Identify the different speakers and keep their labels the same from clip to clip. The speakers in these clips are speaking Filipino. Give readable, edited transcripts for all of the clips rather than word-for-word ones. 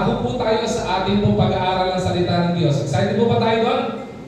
Speaker 1: Dako po tayo sa ating pong pag-aaral ng salita ng Diyos. Excited po ba tayo doon?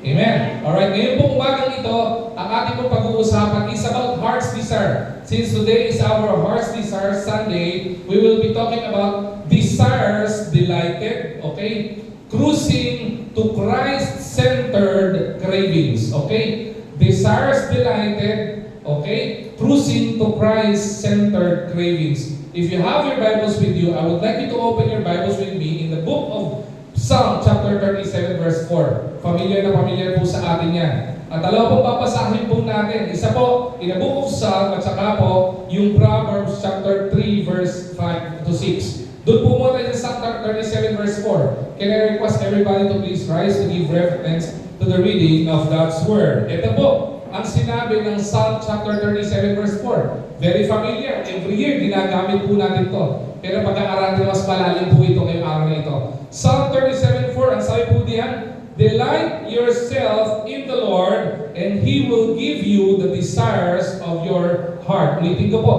Speaker 1: Amen. Alright, ngayon po umagang ito, ang ating pong pag-uusapan is about heart's desire. Since today is our Heart's Desire Sunday, we will be talking about desires delighted, okay? Cruising to Christ-centered cravings, okay? Desires delighted, okay? Cruising to Christ-centered cravings. If you have your Bibles with you, I would like you to open your Bibles with me in the book of Psalm chapter 37 verse 4. Familiar na familiar po sa atin yan. At dalawa pong papasahin po natin. Isa po, in the book of Psalm, at saka po, yung Proverbs chapter 3 verse 5 to 6. Doon po muna sa Psalm 37 verse 4. Can I request everybody to please rise to give reference to the reading of God's Word? Ito po, ang sinabi ng Psalm chapter 37 verse 4. Very familiar. Every year, ginagamit po natin to. Pero pag-aaralan mas malalim po ito ngayong araw na ito. Psalm 37:4, ang sabi po diyan, delight yourself in the Lord, and He will give you the desires of your heart. Ulitin ko po.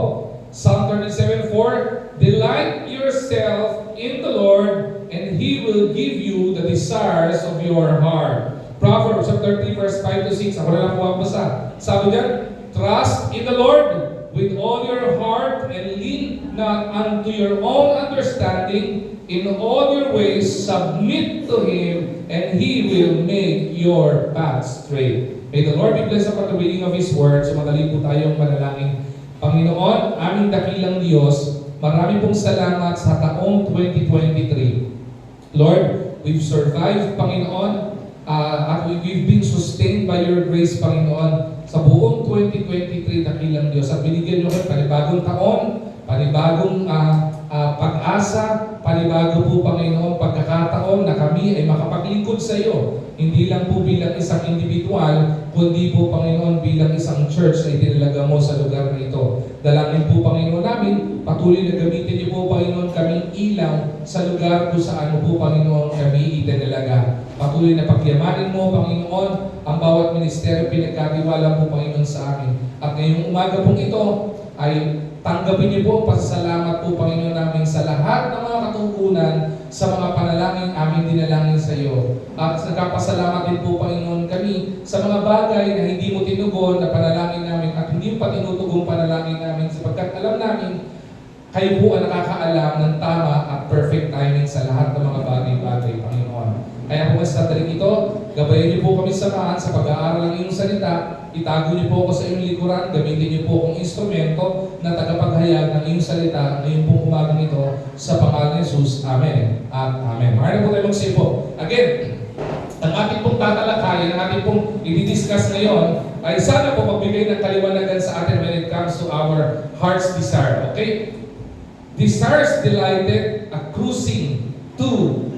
Speaker 1: Psalm 37:4, delight yourself in the Lord, and He will give you the desires of your heart. Proverbs chapter 3 verse 5 to 6. Ako na lang po ang basa. Sabi diyan, trust in the Lord with all your heart and lean not unto your own understanding. In all your ways submit to Him, and He will make your paths straight. May the Lord be blessed upon the reading of His Word. So madali po tayong manalangin. Panginoon, aming dakilang Diyos, marami pong salamat sa taong 2023. Lord, we've survived, Panginoon, at we've been sustained by your grace, Panginoon, sa buong 2023, dakilang Diyos. At binigyan niyo kami panibagong taon, panibagong pag-asa, panibago po, Panginoon, pagkakataon na kami ay makapaglingkod sa iyo. Hindi lang po bilang isang individual, kundi po, Panginoon, bilang isang church na itinalaga mo sa lugar na ito. Dalangin po, Panginoon, namin, patuloy na gamitin niyo po, Panginoon, kaming ilaw sa lugar kung saan po, Panginoon, kami itinalaga. Patuloy na pagyamanin mo, Panginoon, ang bawat ministeryo pinagkatiwala po, Panginoon, sa amin. At ngayong umaga pong ito ay tanggapin niyo po ang pasasalamat po, Panginoon, namin sa lahat ng mga katungkulan sa mga panalangin aming dinalangin sa iyo. At nagkapasalamat din po, Panginoon, kami sa mga bagay na hindi mo tinugon na panalangin namin at hindi mo pa tinutugong panalangin namin sapagkat alam namin kayo po ang nakakaalam ng tama at perfect timing sa lahat ng mga bagay-bagay, Panginoon. Kaya po sa taring ito, gabayan niyo po kami samahan sa pag-aaral ng iyong salita. Itago niyo po ako sa iyong likuran. Gamitin niyo po akong instrumento na tagapaghayag ng iyong salita ngayon pong umagang ito sa pangalan ni Jesus. Amen at Amen. Maaari po tayo magsipo. Again, ang ating pong tatalakayin, ang ating pong i-discuss ngayon ay sana po magbigay ng kaliwanagan sa atin when it comes to our heart's desire. Okay? Desires delighted at cruising to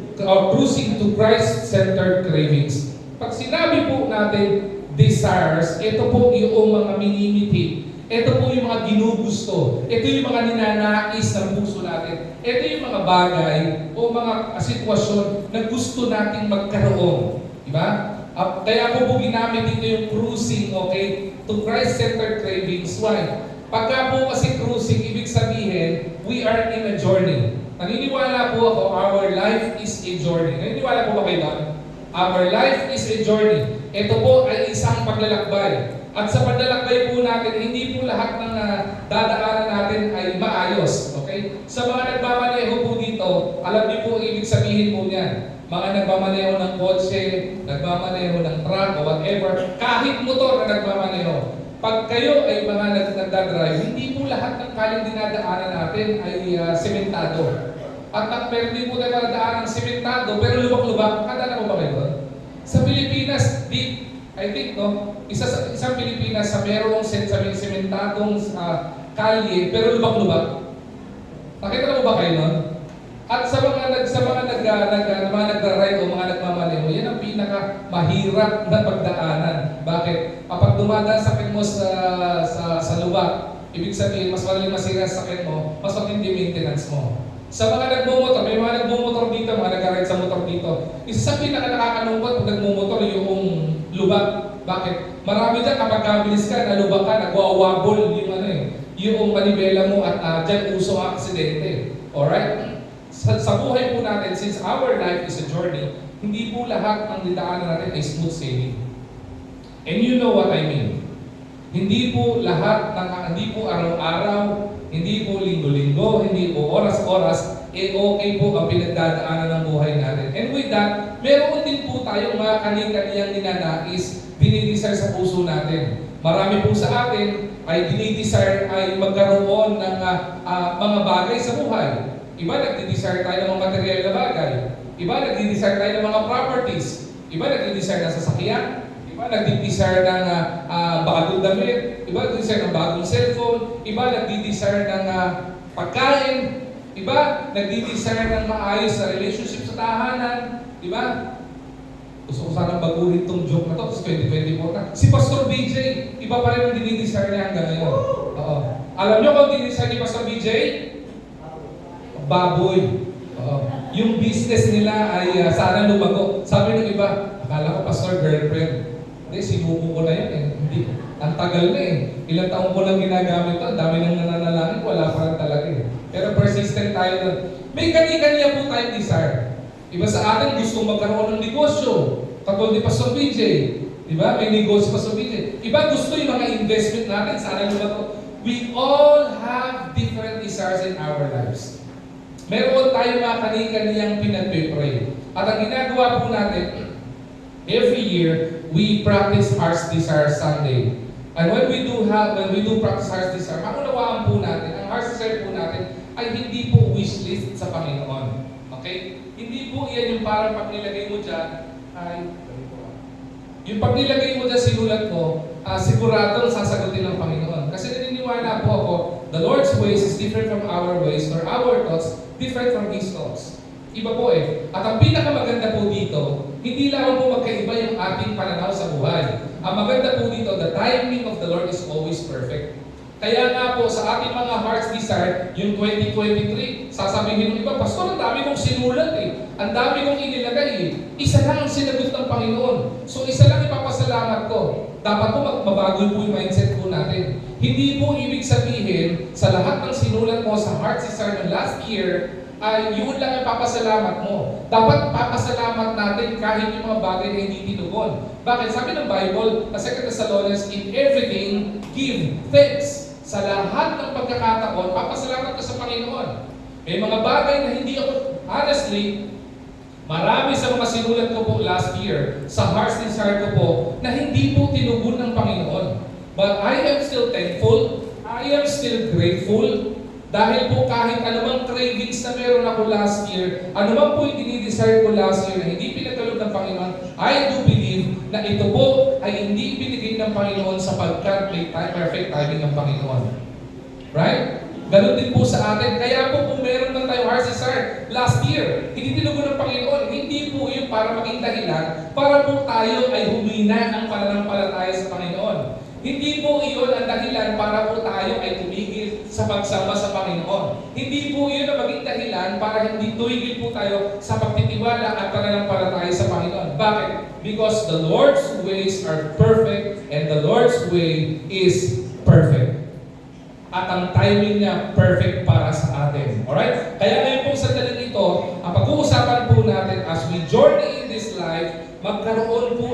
Speaker 1: Christ-centered cravings. Pag sinabi po natin desires, ito po yung mga minimiti. Ito po yung mga ginugusto. Ito yung mga ninanais ng puso natin. Ito yung mga bagay o mga sitwasyon na gusto nating magkaroon. Diba? Kaya po ginamit dito yung cruising, okay, to Christ-centered cravings. Why? Pagka po kasi cruising, ibig sabihin, we are in a journey. Naniniwala po ako, our life is a journey. Naniniwala po ba kayo doon? Our life is a journey. Ito po ay isang paglalakbay. At sa paglalakbay po natin, hindi po lahat ng dadaanan natin ay maayos. Okay? Sa mga nagmamaneho po dito, alam niyo po ibig sabihin po niyan. Mga nagmamaneho ng kotse, nagmamaneho ng truck o whatever, kahit motor na nagmamaneho. Pag kayo ay mga nagdadrive, hindi po lahat ng kaling dinadaanan natin ay sementado. At pero hindi po tayo nadaan ng sementado, pero lubak-lubak. Kada na po ba kayo? Sa Pilipinas, I think, no, isang Pilipinas sa merong sementadong kalye, pero lubak-lubak. Nakita na po ba kayo nun? At sa mga nagra-ride o mga nagmamaneho, yan ang pinaka-mahirap na pagdaanan. Bakit? Kapag dumadaan sa akin mo sa lubak, ibig sabihin, mas malalim masira sa akin mo, mas matindi maintenance mo. Sa mga nagmumotor, may mga nagmumotor dito, mga nag-ride sa motor dito. Isa sa pinaka-nakakalungkot pag nagmumotor yung lubak. Bakit? Marami dyan kapag kabilis ka, nalubak ka, nagwawabol yung manibela mo at dyan uso ang aksidente. Alright? sa buhay po natin, since our life is a journey, hindi po lahat ng didaanan natin ay smooth sailing. And you know what I mean. Hindi po lahat, hindi po araw-araw, hindi po linggo-linggo, hindi po oras-oras, okay po ang pinagdadaanan ng buhay natin. And with that, meron din po tayong mga kani-kaniyang ninanais, dinidesire sa puso natin. Marami po sa atin ay dinidesire ay magkaroon ng mga bagay sa buhay. Iba nagdidesire tayo ng mga material na bagay. Iba nagdidesire tayo ng mga properties. Iba nagdidesire ng sasakyan. Iba nagdidesire ng bagong damit. Iba nagdidesire ng bagong cellphone. Iba nagdidesire ng pagkain. Iba nagdidesire ng maayos na relationship sa tahanan. Diba? Gusto ko sanang baguhin itong joke na to. Tapos 2024 na. Si Pastor BJ, iba pa rin ang dinidesire niya hanggang ngayon. Oo. Alam niyo kung dinidesire ni Pastor BJ? Baboy. Oo. Yung business nila ay sana lumago. Sabi ng iba, akala ko Pastor girlfriend. Hindi, sinuko ko na yan eh. Hindi. Ang tagal na eh. Ilang taong ko lang ginagamit to. Ang dami nang nananalangin. Wala pa rin talaga eh. Pero persistent tayo na. May kanya-kanya po tayong desire. Iba sa atin gusto magkaroon ng negosyo. Katulad ni Pastor BJ. Diba? May negosyo Pastor BJ. Iba gusto yung mga investment natin. Sana lumago. We all have different desires in our lives. Meron tayong mga kani-kaniyang pinagpipray. At ang ginagawa po natin, every year, we practice Heart's Desire Sunday. And when we do practice Heart's Desire, maunawaan po natin, ang Heart's Desire po natin ay hindi po wish list sa Panginoon. Okay? Hindi po yan yung parang pag nilagay mo dyan, yung pag nilagay mo dyan sinulat mo, siguradong sasagutin ng Panginoon. Kasi naniniwala po ako, the Lord's ways is different from our ways, or our thoughts different from His thoughts. Iba po eh. At ang pinakamaganda po dito, hindi lang po magkaiba yung ating pananaw sa buhay. Ang maganda po dito, the timing of the Lord is always perfect. Kaya nga po sa ating mga Heart's Desire, yung 2023, sasabihin ng iba, Pastor, ang dami kong sinulat eh. Ang dami kong inilagay eh. Isa lang ang sinagot ng Panginoon. So isa lang ipapasalamat ko. Dapat po mabago po yung mindset po natin. Hindi po ibig sabihin sa lahat ng sinulat mo sa Heart's Desire ng last year, ay yun lang ang papasalamat mo. Dapat papasalamat natin kahit yung mga bagay na hindi tinugon. Bakit? Sabi ng Bible, sa 2 Thessalonians, in everything, give thanks. Sa lahat ng pagkakataon, papasalamat ka sa Panginoon. May mga bagay na hindi ako, honestly, marami sa mga sinulat ko po last year, sa Heart's Desire ko po, na hindi po tinugon ng Panginoon. But I am still thankful, I am still grateful, dahil po kahit anumang cravings na meron ako last year, anumang po yung dinidesire ko last year na hindi pinagkaloob ng Panginoon, I do believe na ito po ay hindi binigay ng Panginoon sapagkat may perfect timing ng Panginoon. Right? Ganun din po sa atin. Kaya po kung meron lang tayong Heart's Desire last year, hindi tinugon ng Panginoon, hindi po yun para maging dahilan para po tayo ay humina ng pananampalataya sa Panginoon. Hindi po iyon ang dahilan para po tayo ay tumigil sa pagsama sa Panginoon. Hindi po iyon ang maging dahilan para hindi tumigil po tayo sa pagtitiwala at pananampalataya sa Panginoon. Bakit? Because the Lord's ways are perfect and the Lord's way is perfect. At ang timing niya perfect para sa atin. Alright? Kaya ngayon pong sandaling ito, ang pag-uusapan po natin as we journey in this life, magkaroon po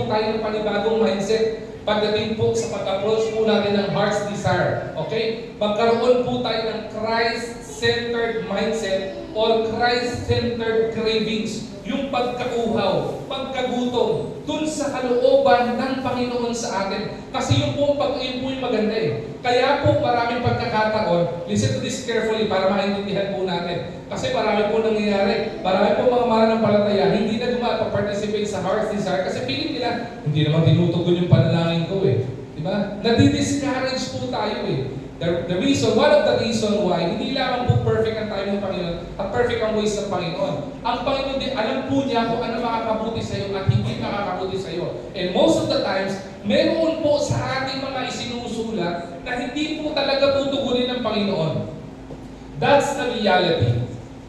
Speaker 1: tayo ng panibagong mindset pagdating po sa pag-approach po natin ng Heart's Desire. Okay? Magkaroon po tayo ng Christ-centered mindset or Christ-centered cravings. Yung pagkauhaw, pagkagutom, dun sa kalooban ng Panginoon sa atin. Kasi yun po yung maganda eh. Kaya po maraming pagkakataon, listen to this carefully para maintindihan po natin. Kasi marami po nangyayari. Marami po mga mananampalataya, hindi na participate sa Heart's Desire kasi feeling nila, hindi naman tinutugon yung panalangin ko eh. Diba? Nadi-discourage po tayo eh. One of the reason why, hindi lamang po perfect ang timing ng Panginoon at perfect ang ways ng Panginoon. Ang Panginoon din, alam po niya kung ano makakabuti sa iyo at hindi makakabuti sa iyo. And most of the times, meron po sa ating mga isinusulat na hindi po talaga tutugunin ng Panginoon. That's the reality.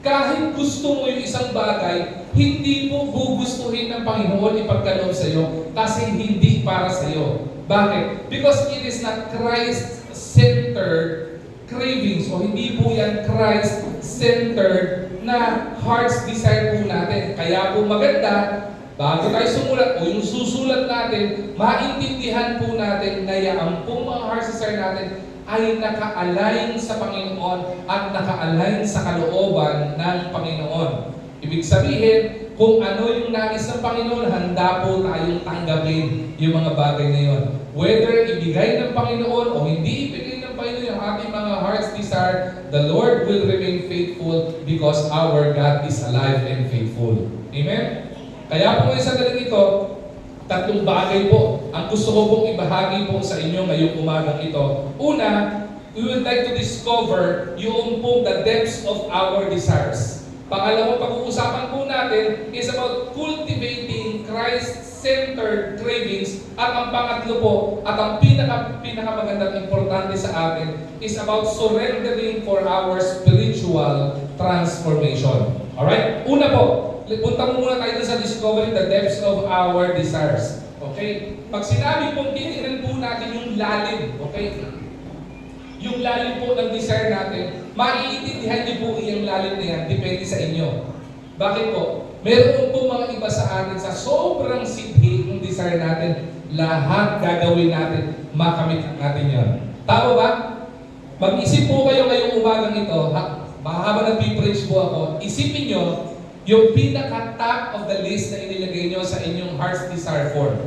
Speaker 1: Kahit gusto mo yung isang bagay, hindi po gugustuhin ng Panginoon ipagkaloob sa iyo kasi hindi para sa iyo. Bakit? Because it is not Christ-centered cravings o hindi po yan Christ-centered na heart's desire po natin. Kaya po maganda, bago tayo sumulat o yung susulat natin, maintindihan po natin na yan po mga heart's desire natin ay naka-align sa Panginoon at naka-align sa kalooban ng Panginoon. Ibig sabihin, kung ano yung nais ng Panginoon, handa po tayong tanggapin yung mga bagay na yun. Whether ibigay ng Panginoon o hindi ibigay ng Panginoon yung ating mga heart's desire, the Lord will remain faithful because our God is alive and faithful. Amen? Kaya po ngayon sa daling ito, tatlong bagay po ang gusto ko pong ibahagi po sa inyo ngayong umagang ito. Una, we would like to discover yung pong the depths of our desires. Pangalawang pag-uusapan po natin is about cultivating Christ-centered cravings. At ang pangatlo po, at ang pinakamagandang importante sa atin, is about surrendering for our spiritual transformation. Alright? Una po, punta mo muna tayo sa discovering the depths of our desires. Okay? Pag sinabi pong tinitin po natin yung lalim, okay? Yung lalim po ng desire natin, maiintindihan niyo po yung lalim na yan, depende sa inyo. Bakit po? Meron po mga iba sa atin sa sobrang sidhi ng desire natin, lahat gagawin natin, makamit natin yan. Tama ba? Mag-isip po kayo ngayong umagang ito, mahaba nag-preach po ako, isipin nyo, yung pinaka-top of the list na inilagay nyo sa inyong heart's desire form.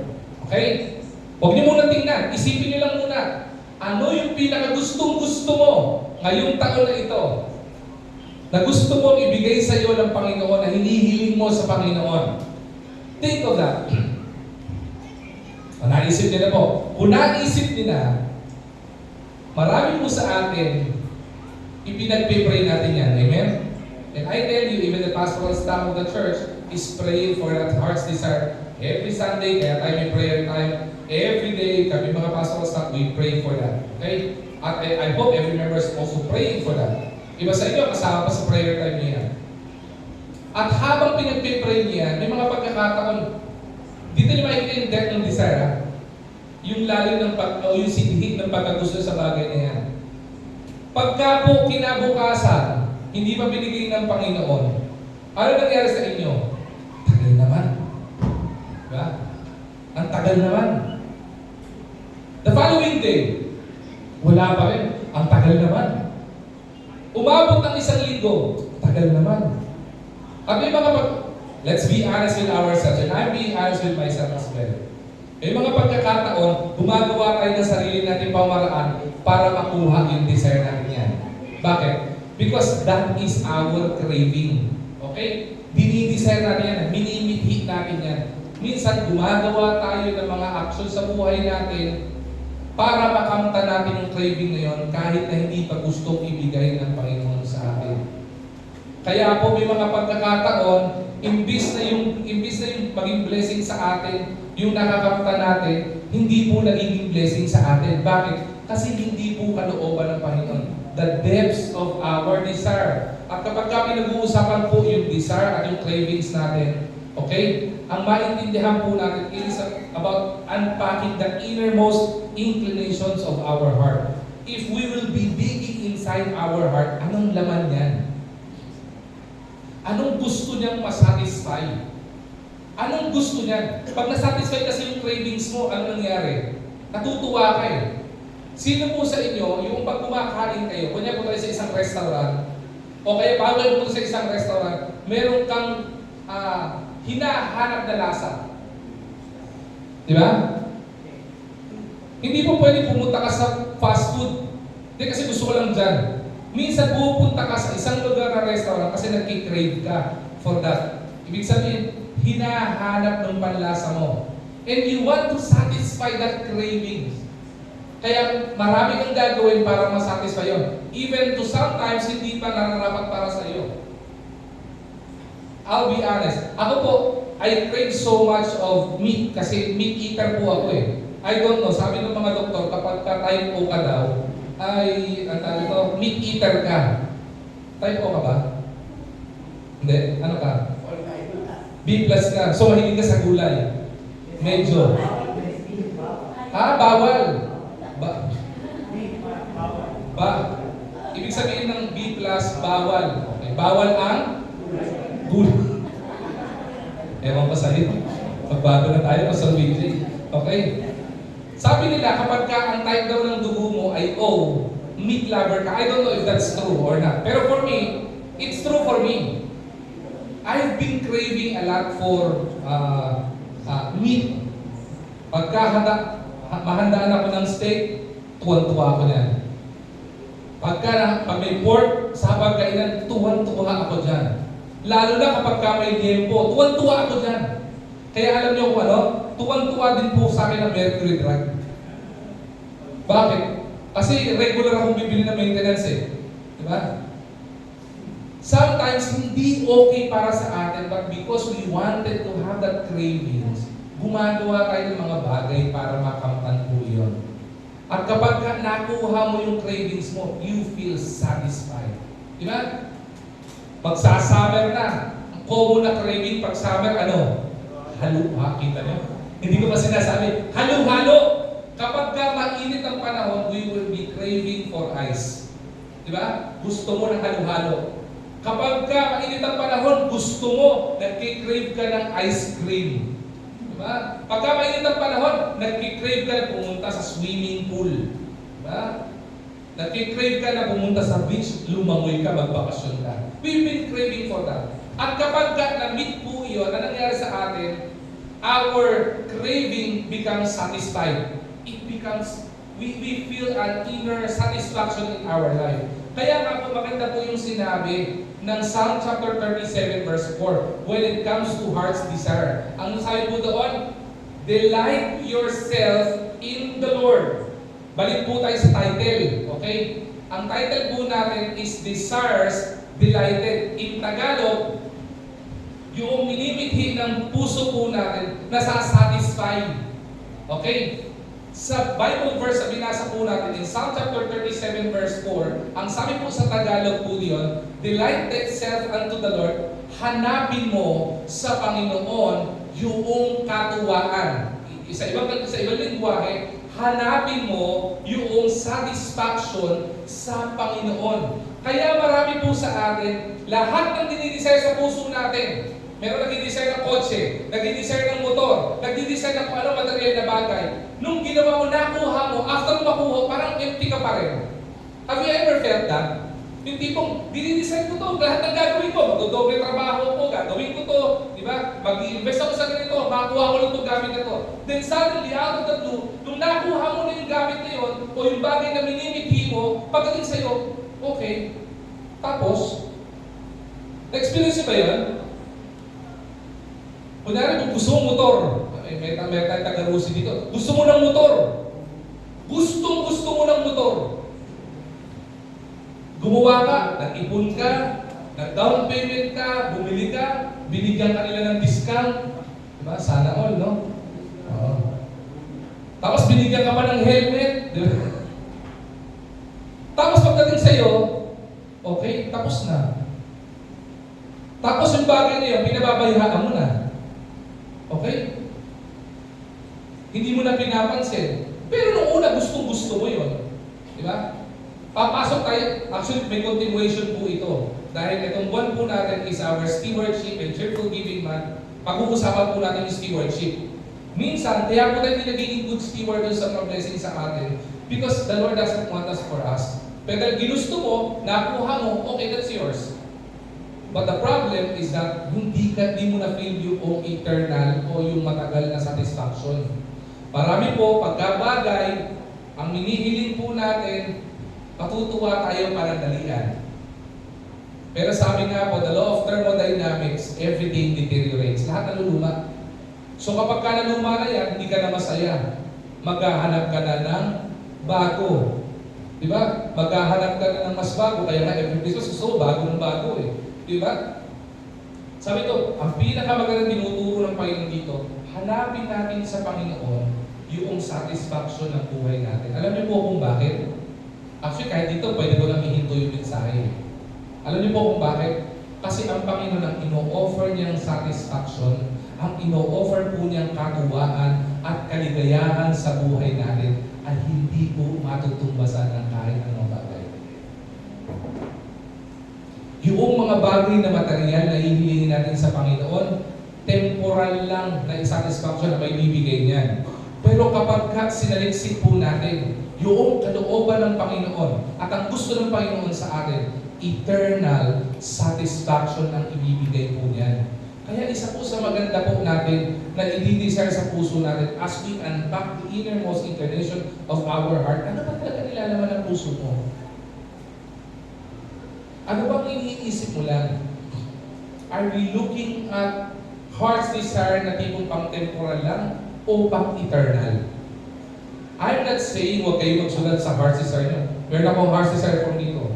Speaker 1: Okay? Huwag nyo muna tingnan. Isipin nyo lang muna. Ano yung pinaka-gustong-gusto mo ngayong taon na ito? Na gusto mo ibigay sa iyo ng Panginoon, na hinihiling mo sa Panginoon. Think of that. Naisip nila po. Kung naisip nila, marami po sa atin, ipinagpipray natin yan. Amen? And I tell you, even the pastoral staff of the church is praying for that heart's desire. Every Sunday, kaya tayo may prayer time. Every day, kami mga pastoral staff, we pray for that. Okay? At I hope every member is also praying for that. Iba sa inyo, kasama pa sa prayer time niya. At habang pinagpipray niya, may mga pagkakataon, dito niyo makikita yung depth ng desire, ha? Yung lalim ng o yung sinhig ng pagkagusto sa bagay na yan. Pagka po kinabukasan, hindi pa binigay ng Panginoon, ano nangyari sa inyo? Tagal naman. Diba? Ang tagal naman. The following day, wala pa rin. Ang tagal naman. Umabot ng 1 linggo, tagal naman. At may mga let's be honest with ourselves, and I'm being honest with myself as well. May mga pagkakataon, gumagawa tayo ng sarili natin pamaraan para makuha yung desire natin yan. Bakit? Because that is our craving. Okay? Dinidesire natin yan, minimithi natin yan. Minsan, gumagawa tayo ng mga action sa buhay natin para makamta natin yung craving na yun kahit na hindi pa gustong ibigay ng Panginoon sa atin. Kaya po may mga pagkakataon, imbis na yung maging blessing sa atin, yung nakakamta natin, hindi po nagiging blessing sa atin. Bakit? Kasi hindi po kalooban ng Panginoon. The depths of our desire. At kapag kami nag-uusapan po yung desire at yung cravings natin, okay? Ang maintindihan po natin is about unpacking the innermost inclinations of our heart. If we will be digging inside our heart, anong laman yan? Anong gusto niyang masatisfy? Anong gusto niyan? Pag nasatisfy kasi yung cravings mo, ano nangyari? Natutuwa ka eh. Sino po sa inyo, yung pag kumakain kayo, kunya po tayo sa isang restaurant, o kaya bawal po sa isang restaurant, meron kang hinahanap na lasa. Di ba? Hindi po pwede pumunta ka sa fast food. Hindi kasi gusto ko lang dyan. Minsan pupunta ka sa isang lugar na restaurant kasi nagkikrave ka for that. Ibig sabihin, hinahanap ng panlasa mo. And you want to satisfy that craving. Kaya marami kang gagawin para masatisfy yun. Even to sometimes, hindi pa nararapat para sa iyo. I'll be honest. Ako po, I crave so much of meat kasi meat eater po ako eh. I don't know, sabi ng mga doktor, kapag ka-type O ka daw, ay, ang tawag ito, meat eater ka. Type O ka ba? Hindi? Ano ka? B+ ka. So, mahilig ka sa gulay. Medyo. Bawal. bawal. Okay, bawal ang gulay. Ewan ko sa'yo. Magbago na tayo sa weekly. Okay? Sabi nila, kapag ka ang type daw ng dugo mo ay O, meat lover ka. I don't know if that's true or not. Pero for me, it's true for me. I've been craving a lot for meat. Pagka mahandaan ako ng steak, tuwan-tuwa ako niyan. Pag may pork sa pagkainan, tuwan-tuwa ako dyan. Lalo na kapag may liempo, tuwan-tuwa ako dyan. Kaya alam niyo kung ano, tuwan-tuwa din po sa akin ang mercury drug. Bakit? Kasi regular akong bibili ng maintenance eh. Diba? Sometimes, hindi okay para sa atin, but because we wanted to have that cravings, gumagawa tayo ng mga bagay para makamtan po yun. At kapag nakuha mo yung cravings mo, you feel satisfied. Diba? Pag-summer na, ang common na craving pag summer, ano? Halo-halo. Kita niyo? Hindi ko pa sinasabi, halo-halo. Kapag mainit ang panahon, we will be craving for ice. Diba? Gusto mo ng halo-halo. Kapag mainit ang panahon, gusto mo, nagkikrave ka ng ice cream. Diba? Pagka mainit ang panahon, nagkikrave ka na pumunta sa swimming pool. Diba? Nagkikrave ka na pumunta sa beach, lumangoy ka, magbakasyon ka. We've been craving for that. At kapag na-meet po yun, na nangyari sa atin, our craving becomes satisfied. It becomes, we feel an inner satisfaction in our life. Kaya nga po maganda po yung sinabi ng Psalm chapter 37 verse 4 when it comes to heart's desire. Ang sabi po doon, delight yourself in the Lord. Balik po tayo sa title, okay? Ang title po natin is Desires Delighted. In Tagalog, yung minimithi ng puso po natin, nasasatisfy. Okay? Sa Bible verse na binasa po natin in Psalm chapter 37 verse 4, ang sabi po sa Tagalog po diyon, delight thyself unto the Lord, hanapin mo sa Panginoon yung katuwaan. Sa ibang lingwahe, hanapin mo yung satisfaction sa Panginoon. Kaya marami po sa atin, lahat ng dinidesire sa puso natin, meron nag-i-design ng kotse, nag-i-design ng motor, nag-i-design ng kung ano material na bagay. Nung ginawa mo, nakuha mo, after makuha, parang empty ka pa rin. Have you ever felt that? Yung tipong, dinidesign ko to, lahat ng gagawin ko, magdodoble trabaho ko, gagawin ko to, di ba? Mag-i-invest ako sa ganito, makuha ko lang itong gamit na to. Then suddenly, out of the blue, nung nakuha mo na yung gamit na yun, o yung bagay na minimithi mo, pagdating sa'yo, okay. Tapos, experience ba yun? Kunyari, kung gusto mong motor, may tayong taga-Rusi dito, gusto mo ng motor. Gusto mo ng motor. Gumawa ka, nag-ipon ka, nag-down payment ka, bumili ka, binigyan ka nila ng discount. Diba? Sana all, no? Oo. Tapos binigyan ka pa ng helmet. Diba? Tapos pagdating sa'yo, okay, tapos na. Tapos yung bagay na yun, pinababayaan mo na. Okay? Hindi mo na pinapansin. Pero nung una, gustong-gusto mo yun. Di ba? Papasok tayo, actually may continuation po ito. Dahil itong buwan po natin is our stewardship and cheerful giving month. Pag-uusapan po natin yung stewardship. Minsan, kaya po tayo nagiging good steward sa mga blessings sa atin because the Lord doesn't want us for us. Pero ginusto mo, nakuha mo, okay, that's yours. But the problem is that hindi mo na-feel yung eternal o yung matagal na satisfaction. Marami po, pagkabagay, ang minihiling po natin, matutuwa tayo para dalian. Pero sabi nga po, the law of thermodynamics, everything deteriorates. Lahat naluluma. So kapag ka naluma na yan, hindi ka na masaya. Maghahanap ka na ng bago. Diba? Maghahanap ka na ng mas bago. Kaya nga, every Christmas gusto bago ng bago eh. Diba? Sabi ito, ang pinakamagandang tinuturo ng Panginoon dito, hanapin natin sa Panginoon yung satisfaction ng buhay natin. Alam niyo po kung bakit? Actually, kahit dito, pwede ko lang ihinto yung mensahe. Alam niyo po kung bakit? Kasi ang Panginoon ang ino-offer niyang satisfaction, ang ino-offer po niyang katuwaan at kaligayahan sa buhay natin ay hindi po matutumbasan ng kahit anong bagay. pong mga bagay na material na hihilingin natin sa Panginoon, temporal lang na satisfaction na may bibigay niyan. Pero kapag sinaliksik po natin yung kalooban ng Panginoon at ang gusto ng Panginoon sa atin, eternal satisfaction ang ibibigay po niyan. Kaya isa po sa maganda po natin na i-desire sa puso natin as we unpack the innermost inclination of our heart, ano ba talaga nilalaman ng puso mo? Ano bang iniisip mo lang? Are we looking at heart's desire na tipong pang temporal lang o pang eternal? I'm not saying huwag kayo magsulat sa heart's desire nyo. Meron akong heart's desire form dito.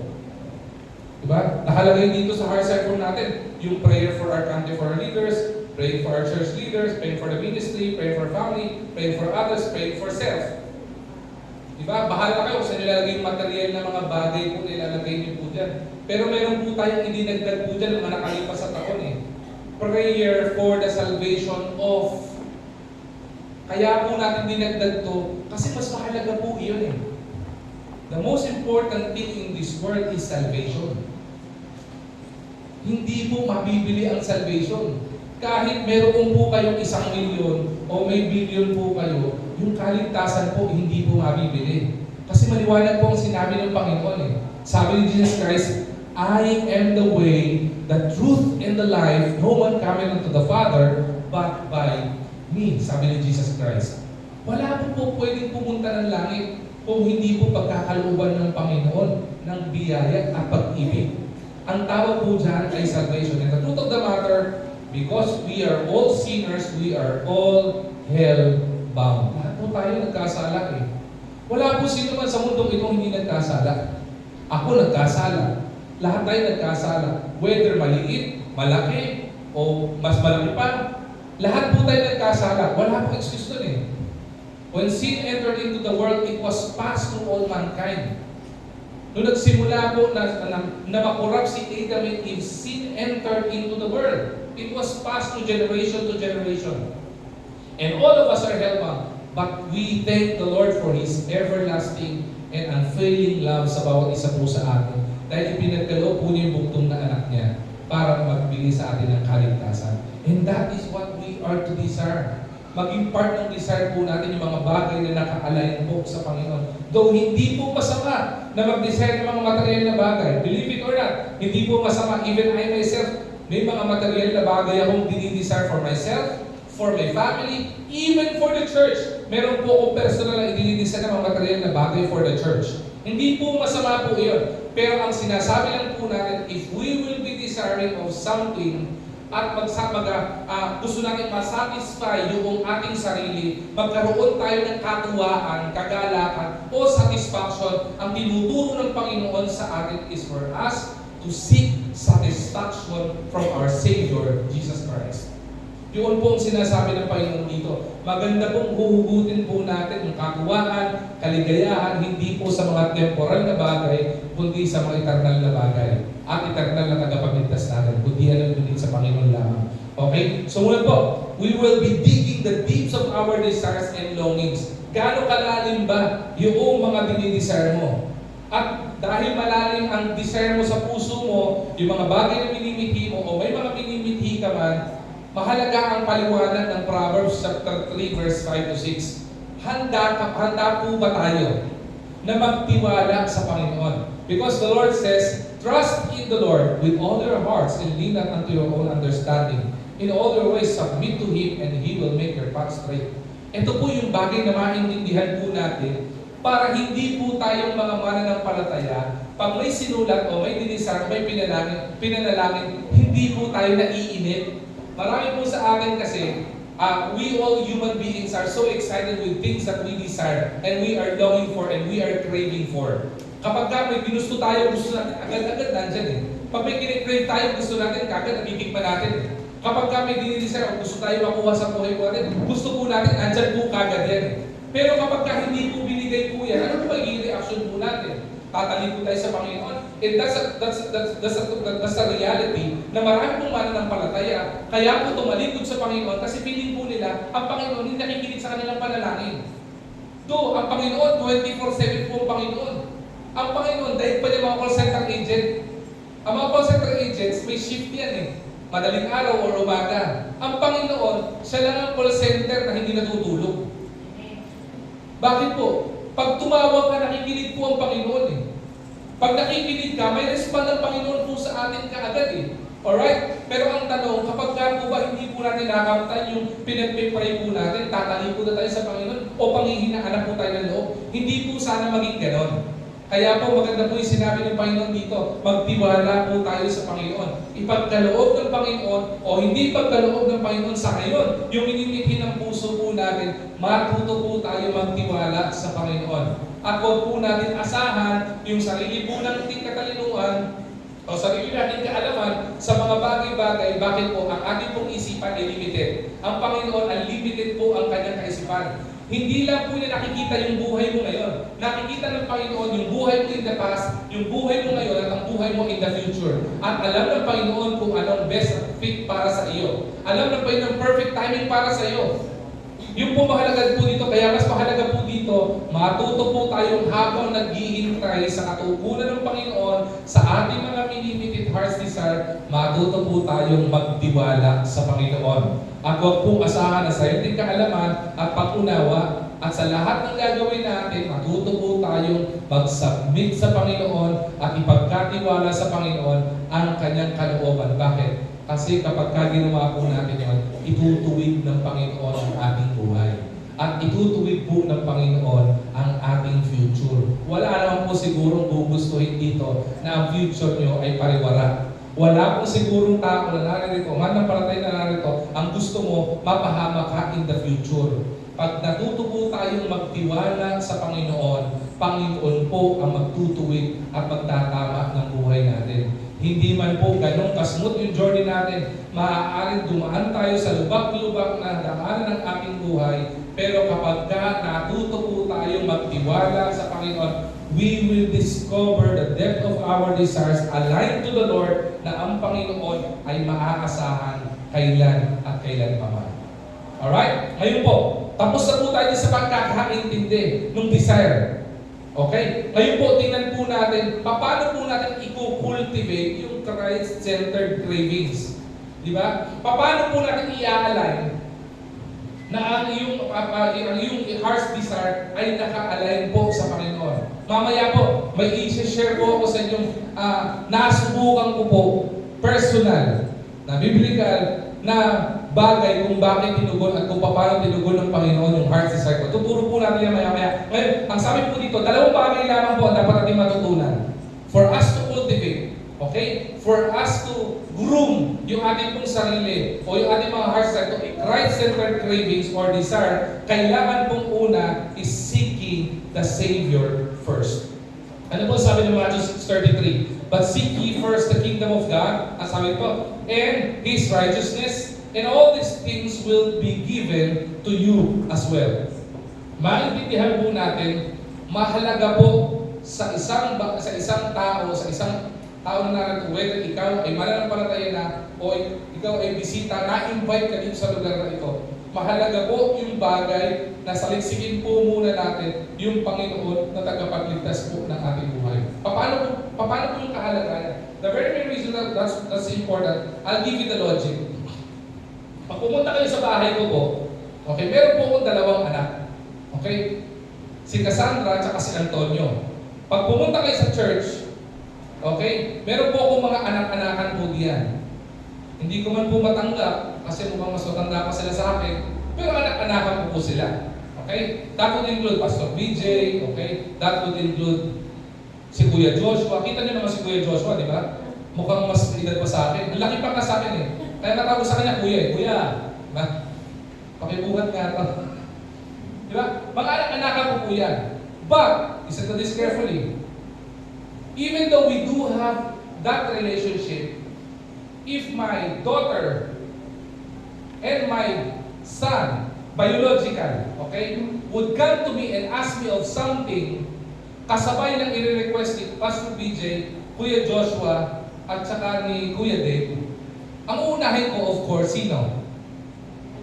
Speaker 1: Diba? Nakalagay dito sa heart's desire form natin yung prayer for our country, for our leaders, praying for our church leaders, praying for the ministry, praying for family, praying for others, praying for self. Diba? Bahala kayo kung saan nilalagay yung material na mga bagay po na ilalagay niyo po dyan. Pero meron po tayong idinagdag po dyan mga nakalipas sa taon eh. Prayer for the salvation of. Kaya po natin dinagdag to kasi mas mahalaga po iyon eh. The most important thing in this world is salvation. Hindi po mabibili ang salvation. Kahit meron po kayong 1 milyon o may billion po kayo, yung kaligtasan po hindi po mabibili. Kasi maliwanag po ang sinabi ng Panginoon eh. Sabi ni Jesus Christ, I am the way, the truth, and the life. No one cometh unto the Father but by me. Sabi ni Jesus Christ. Wala po pwedeng pumunta ng langit kung hindi po pagkakalooban ng Panginoon ng biyaya at pag-ibig. Ang tawag po dyan ay salvation. And the truth of the matter, because we are all sinners, we are all hell-bound. Lahat po tayo nagkasala eh. Wala po sino man sa mundong itong hindi nagkasala. Ako nagkasala. Lahat tayo nagkasala. Whether maliit, malaki, o mas malaki pa, lahat po tayo nagkasala. Wala po excuse dun eh. When sin entered into the world, it was passed to all mankind. Nung nagsimula po na makurap si Adam and Eve, sin entered into the world. It was passed to generation. And all of us are hellbound. But we thank the Lord for His everlasting and unfailing love sa bawat isa po sa atin. Dahil ipinagkaloob po niya yung bugtong na anak niya para magbigay sa atin ng kaligtasan. And that is what we are to desire. Maging part ng desire po natin yung mga bagay na naka-align po sa Panginoon. Though hindi po masama na mag-desire ng mga material na bagay. Believe it or not, hindi po masama. Even I myself, may mga material na bagay akong dinidesire for myself, for my family, even for the church. Meron po akong personal na dinidesire ng mga material na bagay for the church. Hindi po masama po iyon. Pero ang sinasabi lang po natin, if we will be desiring of something, at gusto natin masatisfy yung ating sarili, magkaroon tayo ng katuwaan, kagalakan, o satisfaction, ang tinuturo ng Panginoon sa atin is for us to seek satisfaction from our Savior, Jesus Christ. Yun po ang sinasabi ng Panginoon dito. Maganda pong huhugutin po natin yung kakuwaan, kaligayahan, hindi po sa mga temporal na bagay, kundi sa mga eternal na bagay. At eternal na tagapagligtas natin, kundi alam din sa Panginoon lamang. Okay? So muna po, we will be digging the deeps of our desires and longings. Gaano kalalim ba yung mga dinidesire mo? At dahil malalim ang desire mo sa puso mo, yung mga bagay na minimithi mo, o may mga minimithi ka man, mahalaga ang paliwanag ng Proverbs chapter 3 verse 5 to 6. Handa po ba tayo na magtiwala sa Panginoon? Because the Lord says, trust in the Lord with all your hearts and lean not unto your own understanding. In all your ways submit to Him and He will make your path straight. Ito po yung bagay na maintindihan po natin para hindi po tayong mga mananampalataya, pag may sinulat o may dinisar, may pinanalangin, hindi po tayo naiinip. Marami po sa atin kasi, we all human beings are so excited with things that we desire and we are longing for and we are craving for. Kapag may ginusto tayo, gusto natin, agad-agad nandyan eh. Pag may kinikrave tayo, gusto natin, kagad nabitikman natin. Kapag may dinidesire o gusto tayo makuha sa buhay po natin, gusto po natin, nandyan po kagad yan eh. Pero kapag hindi po binigay po yan, ano po magiging reaction po natin? Tatalim po tayo sa Panginoon. And that's a reality na marami pong mananampalataya. Kaya po tumalikod sa Panginoon kasi feeling po nila, ang Panginoon hindi nakikinig sa kanilang panalangin. Do, ang Panginoon, 24/7 po ang Panginoon. Ang Panginoon, dahil pa niya mga call center agent, Ang mga call center agents, may shift yan eh. Madaling araw o umaga. Ang Panginoon, siya lang ang call center na hindi natutulog. Bakit po? Pag tumawag ka, nakikinig po ang Panginoon eh. Pag nakikinig ka, may respond ang Panginoon po sa atin kaagad eh. Alright? Pero ang tanong, kapag ka po ba hindi po natin nakamtan yung pinagpipray po natin, tatali po na tayo sa Panginoon o panghihinaan po tayo ng loob? Hindi po sana maging ganon. Kaya po maganda po yung sinabi ng Panginoon dito, magtiwala po tayo sa Panginoon. Ipagkaloob ng Panginoon o hindi pagkaloob ng Panginoon sa ngayon, yung inimitin ng puso po natin, matuto po tayo magtiwala sa Panginoon. At huwag po natin asahan yung sarili po nating katalinuhan o sarili natin kaalaman sa mga bagay-bagay. Bakit po? Ang ating pong isipan ay limited. Ang Panginoon, unlimited po ang kanyang kaisipan. Hindi lang po niya nakikita yung buhay mo ngayon. Nakikita ng Panginoon yung buhay mo in the past, yung buhay mo ngayon at ang buhay mo in the future. At alam ng Panginoon kung anong best fit para sa iyo. Alam ng Panginoon perfect timing para sa iyo. Yung po mahalaga po dito, kaya mas mahalaga po dito, matuto po tayong habang naghihintay sa katugunan ng Panginoon, sa ating mga minimited heart's desire, matuto po tayong magtiwala sa Panginoon. At huwag pong asahan na sa ating kaalaman at pag-unawa, at sa lahat ng gagawin natin, matuto po tayong mag-submit sa Panginoon at ipagkatiwala sa Panginoon ang kanyang kalooban. Bakit? Kasi kapag ginawa po natin yun, itutuwid ng Panginoon ang ating buhay. At itutuwid po ng Panginoon ang ating future. Wala naman po sigurong gugustuhin dito na ang future nyo ay pariwara. Wala pong sigurong tao na narito, mananampalatay na narito, ang gusto mo, mapahamak ka in the future. Pag natuto po tayong magtiwala sa Panginoon, Panginoon po ang magtutuwid at magtatama ng buhay natin. Hindi man po ganong kasmooth yung journey natin, maaaring dumaan tayo sa lubak-lubak na daanan ng ating buhay, pero kapag natuto po tayong magtiwala sa Panginoon, we will discover the depth of our desires aligned to the Lord na ang Panginoon ay maaasahan kailan at kailan pa man. Alright? Ngayon po, tapos na po tayo sa pagkakaintindi ng desire. Okay? Ngayon po, tingnan po natin, paano po natin i-cultivate yung Christ-centered cravings. Di ba? Paano po natin i-align na ang iyong heart's desire ay naka-align po sa Panginoon. Mamaya po, may i-share po ako sa inyong nasubukan ko po, personal, na biblical, na bagay kung bakit tinugon at kung paano tinugon ng Panginoon yung heart's desire ko. Tuturo po natin yan maya-maya. Ngayon, ang sabi po dito, dalawang bagay lamang po ang dapat natin matutunan. For us to cultivate, okay? For us to groom yung ating pong sarili o yung ating mga heart's desire to a Christ-centered cravings or desire, kailangan pong una is seeking the Savior first. Ano po sabi ng Matthew 6:33? But seek ye first the kingdom of God, ang sabi po, and His righteousness, and all these things will be given to you as well. Maintindihan po natin, mahalaga po sa isang tao na narito, whether ikaw ay mananampalataya na o ikaw ay bisita, na-invite ka dito sa lugar na ito. Mahalaga po yung bagay na saliksikin po muna natin yung Panginoon na tagapagligtas po ng ating buhay. Paano po yung kahalagahan? The very main reason that's important, I'll give you the logic. Pag pumunta kayo sa bahay ko po, okay, meron po akong dalawang anak. Okay? Si Cassandra at si Antonio. Pag pumunta kayo sa church, okay, meron po akong mga anak-anakan po diyan. Hindi ko man po matanggap kasi mukhang mas matanda pa sila sa akin, pero anak-anakan po sila. Okay? That would include Pastor BJ, okay? That would include si Kuya Joshua. Kita niyo naman si Kuya Joshua, di ba? Mukhang mas edad pa sa akin. Ang laki pa ka sa akin eh. Kaya natawag sa kanya, Kuya eh. Kuya, pakibuhat nga ito. Di ba? Mga anak-anakan po po yan. But, listen to this carefully. Even though we do have that relationship, if my daughter and my son, biological, okay, would come to me and ask me of something, kasabay ng i-request ni Pastor BJ, Kuya Joshua, at saka ni Kuya Dave, ang uunahin ko, of course, sino?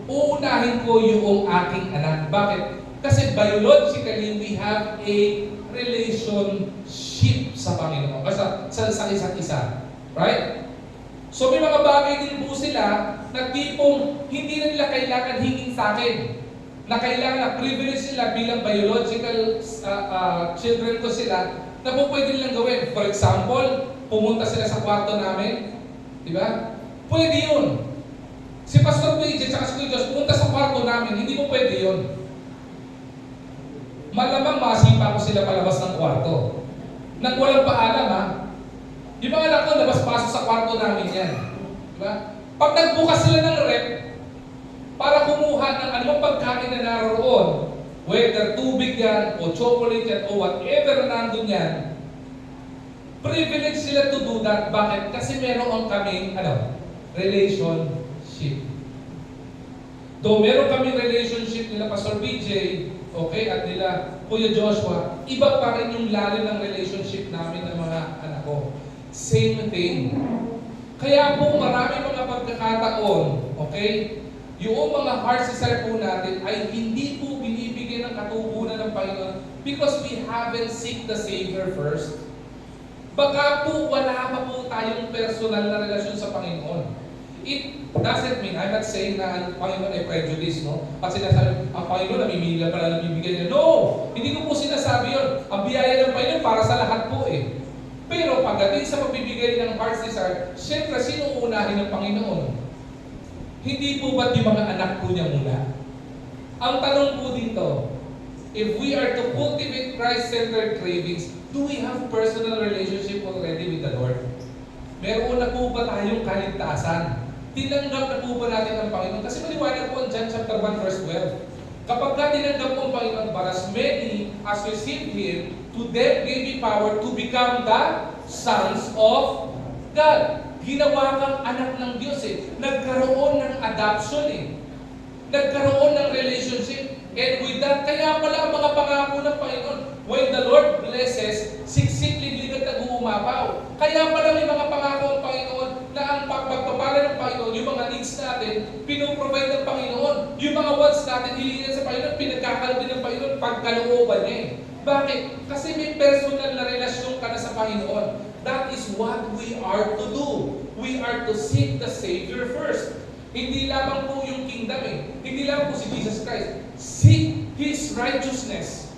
Speaker 1: Uunahin ko yung aking anak. Bakit? Kasi biologically, we have a relationship sa Panginoon. Sa isa't isa. Right? So may mga bagay din po sila na tipong hindi na nila kailangan hingin sa akin. Na kailangan na privilege sila bilang biological children ko sila na po pwede nilang gawin. For example, pumunta sila sa kwarto namin. Di ba? Pwede yun. Si Pastor PJ at si Kuya Diyos pumunta sa kwarto namin, hindi mo pwede yun. Malamang masipa ko sila palabas ng kwarto. Nang walang paalam ha. Yung mga anak ko, labas-pasok sa kwarto namin yan. Diba? Pag nagbukas sila ng rep, para kumuha ng anumang pagkain na naroon, whether tubig yan, o chocolate yan, o whatever na nandun yan, privilege sila to do that. Bakit? Kasi meron kaming, relationship. Though meron kaming relationship nila Pastor BJ, okay, at nila Kuya Joshua, iba pa rin yung lalim ng relationship namin ng mga anak ko. Same thing. Kaya po marami mga pagkakataon, okay, yung mga heart desire po natin ay hindi po binibigyan ng katugunan ng Panginoon because we haven't seek the Savior first. Baka po wala pa po tayong personal na relasyon sa Panginoon. It doesn't mean, I'm not saying na ang Panginoon ay prejudice, no? At sinasabi, ang Panginoon namimili lang pala nabibigyan niya. No! Hindi ko po sinasabi yun. Ang biyaya ng Panginoon para sa lahat po eh. Pero pagdating sa pagbibigay ng heart's desire, siyempre, sino uunahin ng Panginoon? Hindi po ba't yung mga anak po niya muna? Ang tanong po dito, if we are to cultivate Christ-centered cravings, do we have personal relationship already with the Lord? Meron na po ba tayong kaligtasan? Tinanggap na po ba natin ang Panginoon? Kasi maliwanag po ang John chapter 1 verse 12. Kapag ka tinanggap mo ang Panginoon, but as many as receive Him, to them gave He power to become the sons of God. Ginawa kang anak ng Diyos eh. Nagkaroon ng adoption eh. Nagkaroon ng relationship. And with that, kaya pala ang mga pangako ng Panginoon, when the Lord blesses, siksik, ligat at uumapaw. Kaya pala may mga pangako ng Panginoon na ang pagpapala ng Panginoon, yung mga needs natin, pinoprovide ng Panginoon. Yung mga wants natin, hilingin sa Panginoon, pinagkakaroon din ng Panginoon, pagkalooban niya eh. Bakit? Kasi may personal na relasyon ka na sa Panginoon. That is what we are to do. We are to seek the Savior first. Hindi lamang po yung kingdom eh. Hindi lamang po si Jesus Christ. Seek His righteousness.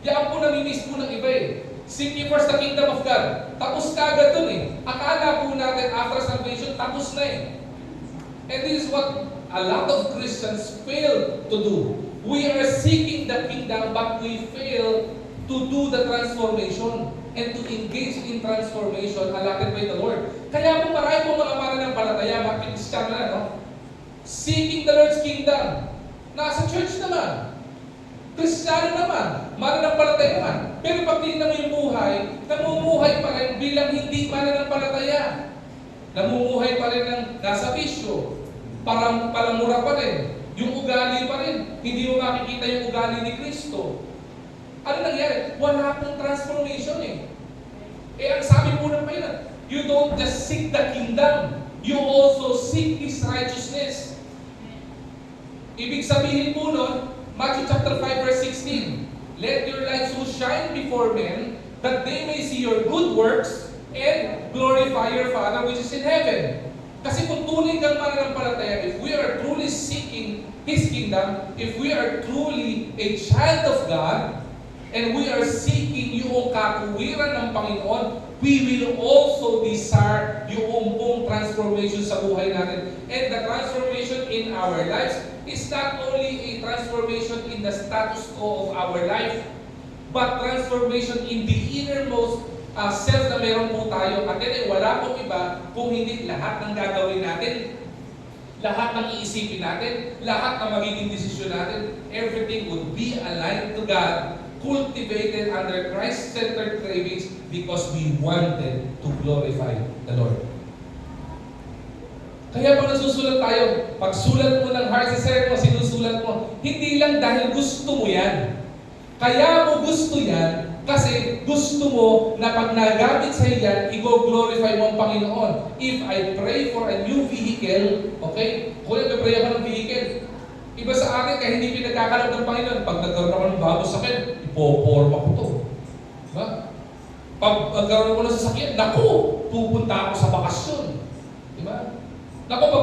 Speaker 1: Yan po namimiss po ng iba eh. Seek ye first the kingdom of God. Tapos kagad dun eh. Akala po natin after salvation, tapos na eh. And this is what a lot of Christians fail to do. We are seeking the kingdom but we fail to do the transformation and to engage in transformation allotted by the Lord. Kaya po marami po mga mananampalataya, mga Kristiyano na, no? Seeking the Lord's kingdom. Nasa church naman. Kristiyano naman. Mananampalataya naman. Pero pag tingnan mo yung buhay, namumuhay pa rin bilang hindi mananampalataya. Namumuhay pa rin ng nasa bisyo. Parang palamura pa rin. Yung ugali pa rin. Hindi mo makikita yung ugali ni Kristo. Ano nangyari? Wala pong transformation eh. Eh ang sabi po ng Panginoon, you don't just seek the kingdom, you also seek His righteousness. Ibig sabihin po nun, Matthew chapter 5 verse 16, let your light so shine before men that they may see your good works and glorify your Father which is in heaven. Kasi kung tunay kang mananampalataya, if we are truly seeking His kingdom, if we are truly a child of God, and we are seeking yung katuwiran ng Panginoon, we will also desire yung pong transformation sa buhay natin. And the transformation in our lives is not only a transformation in the status quo of our life, but transformation in the innermost self na meron po tayo. At yan ay wala pong iba kung hindi lahat ng gagawin natin, lahat ng iisipin natin, lahat ng magiging desisyon natin, everything would be aligned to God, cultivated under Christ-centered cravings because we wanted to glorify the Lord. Kaya pag nasusulat tayo, pagsulat mo ng heart desire mo, sinusulat mo, hindi lang dahil gusto mo yan. Kaya mo gusto yan kasi gusto mo na pag nagamit sa yan, i-glorify mo ang Panginoon. If I pray for a new vehicle, okay? Kung nag-pray ako ng vehicle, iba sa akin, kaya hindi pinagkakalap ng Panginoon. Pag nagkaroon ako ng bago sakit, ipoporma ko to. Diba? Pag nagkaroon ako ng sasakyan, naku! pupunta ako sa bakasyon. Di ba? Naku po,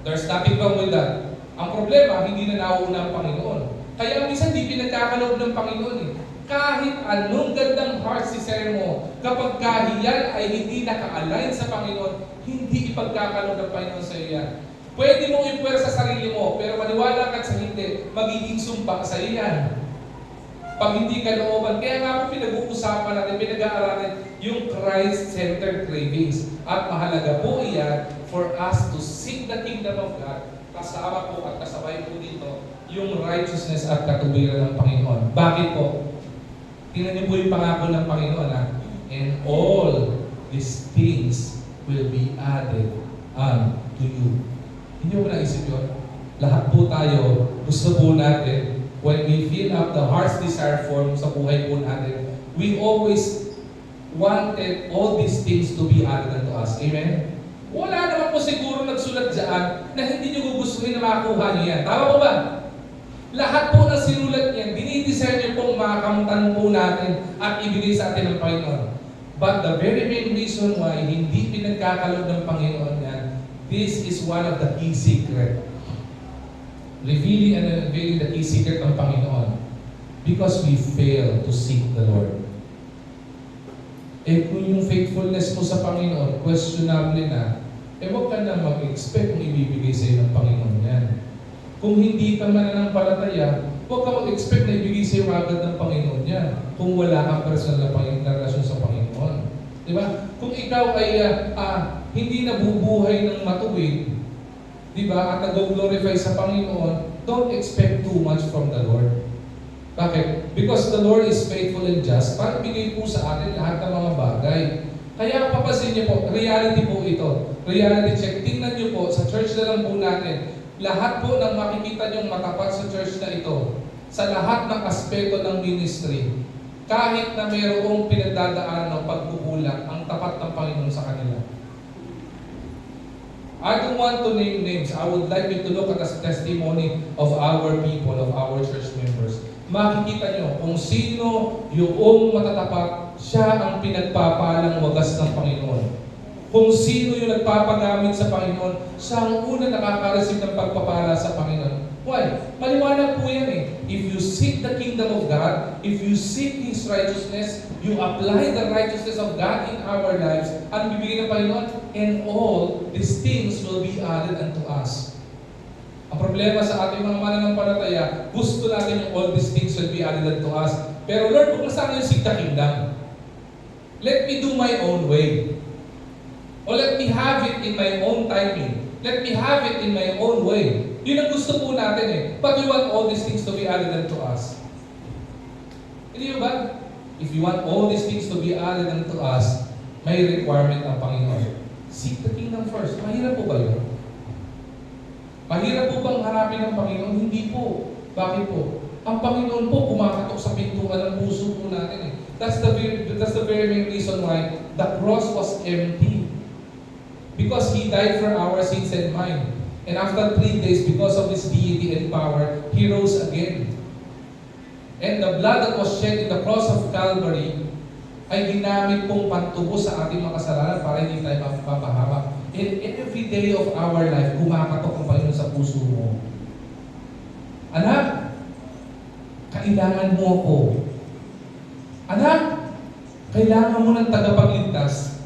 Speaker 1: there's nothing wrong with that. Ang problema, hindi na nauuna ang Panginoon. Kaya minsan di pinagkakaloob ng Panginoon eh. Kahit anong gandang heart desire mo, kapag kahiyan ay hindi naka-align sa Panginoon, hindi ipagkakaloob ng Panginoon sa iyo yan. Pwede mong ipuwer sa sarili mo, pero maniwala ka sa hindi, magiging sumpa sa iyo yan. Pag hindi ka looban, kaya nga po pinag-uusapan natin, pinag-aaralan yung Christ-centered cravings. At mahalaga po iyan for us to seek the kingdom of God, kasama po at kasabay po dito, yung righteousness at katuwiran ng Panginoon. Bakit po? Tingnan niyo po yung pangako ng Panginoon ha? And all these things will be added unto you. Hindi mo naisip yun? Lahat po tayo, gusto po natin, when we fill up the heart's desire form sa buhay po natin, we always wanted all these things to be added unto us. Amen? Wala naman po siguro nagsulat dyan na hindi nyo gugustuhin na makakuha niyo yan. Tama po ba? Lahat po na sinulat niyan, dinidesign niyo pong makakamtan po natin at ibigay sa atin ng Panginoon. But the very main reason why hindi pinagkakalob ng Panginoon yan, this is one of the key secret. Revealing and unveiling the key secret ng Panginoon. Because we fail to seek the Lord. Eh kung yung faithfulness mo sa Panginoon, questionable na, huwag ka na mag-expect kung ibibigay sa iyo ng Panginoon yan. Kung hindi ka mananampalataya, huwag ka mag-expect na ibigay sa iyo agad ng Panginoon yan. Kung wala kang personal na relasyon sa Panginoon. Di ba? Kung ikaw ay hindi nabubuhay ng matuwid, di ba, at nag-glorify sa Panginoon, don't expect too much from the Lord. Bakit? Because the Lord is faithful and just para bigay po sa atin lahat ng mga bagay. Kaya papasin niyo po, reality po ito. Reality check. Tingnan niyo po, sa church na lang po natin, lahat po ng makikita niyong matapat sa church na ito, sa lahat ng aspeto ng ministry, kahit na mayroong pinagdadaanan ng pagkukulang, ang tapat ng Panginoon sa kanila. I don't want to name names. I would like you to look at the testimony of our people, of our church members. Makikita nyo kung sino yung matatapat, siya ang pinagpapalang wagas ng Panginoon. Kung sino yung nagpapagamit sa Panginoon, siya ang una nakaka-receive ng pagpapala sa Panginoon. Why? Maliwanag po yan eh. If you seek the kingdom of God, if you seek His righteousness, you apply the righteousness of God in our lives, ang bibigyan ng Panginoon, and all these things will be added unto us. Ang problema sa ating mga mananampalataya, gusto natin yung all these things will be added unto us. Pero Lord, huwag na sana yung seek the kingdom. Let me do my own way. Or let me have it in my own timing. Let me have it in my own way. Yun ang gusto po natin eh. But we want all these things to be added unto us. Hindi ba? If you want all these things to be added unto us, may requirement ng Panginoon. Seek the kingdom first. Mahirap po ba yun? Mahirap po bang harapin ng Panginoon? Hindi po. Bakit po? Ang Panginoon po kumakatok sa pintuan ng puso po natin eh. That's the very main reason why the cross was empty. Because He died for our sins and mine. And after 3 days, because of His deity and power, He rose again. And the blood that was shed in the cross of Calvary ay ginamit pong pantubos sa ating mga kasalanan para hindi tayo mapapahamak. In every day of our life, kumakatok ang Panginoon sa puso mo. Anak, kailangan mo ako. Anak, kailangan mo ng tagapagligtas.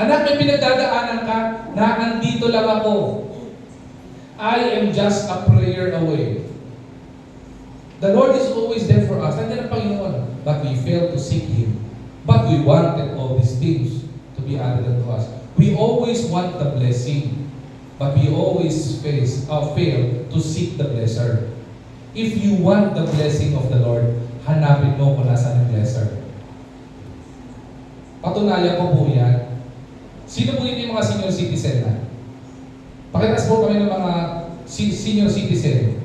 Speaker 1: Anak, may pinagdadaanan ka na nandito lang ako. I am just a prayer away. The Lord is always there for us. Nandiyan ang Panginoon. But we fail to seek Him. But we wanted all these things to be added unto us. We always want the blessing. But we always fail to seek the blesser. If you want the blessing of the Lord, hanapin mo kung nasaan yung blesser. Patunayan ko po yan. Sino po yung mga senior citizen na? Pakitas po kami ng mga senior citizen.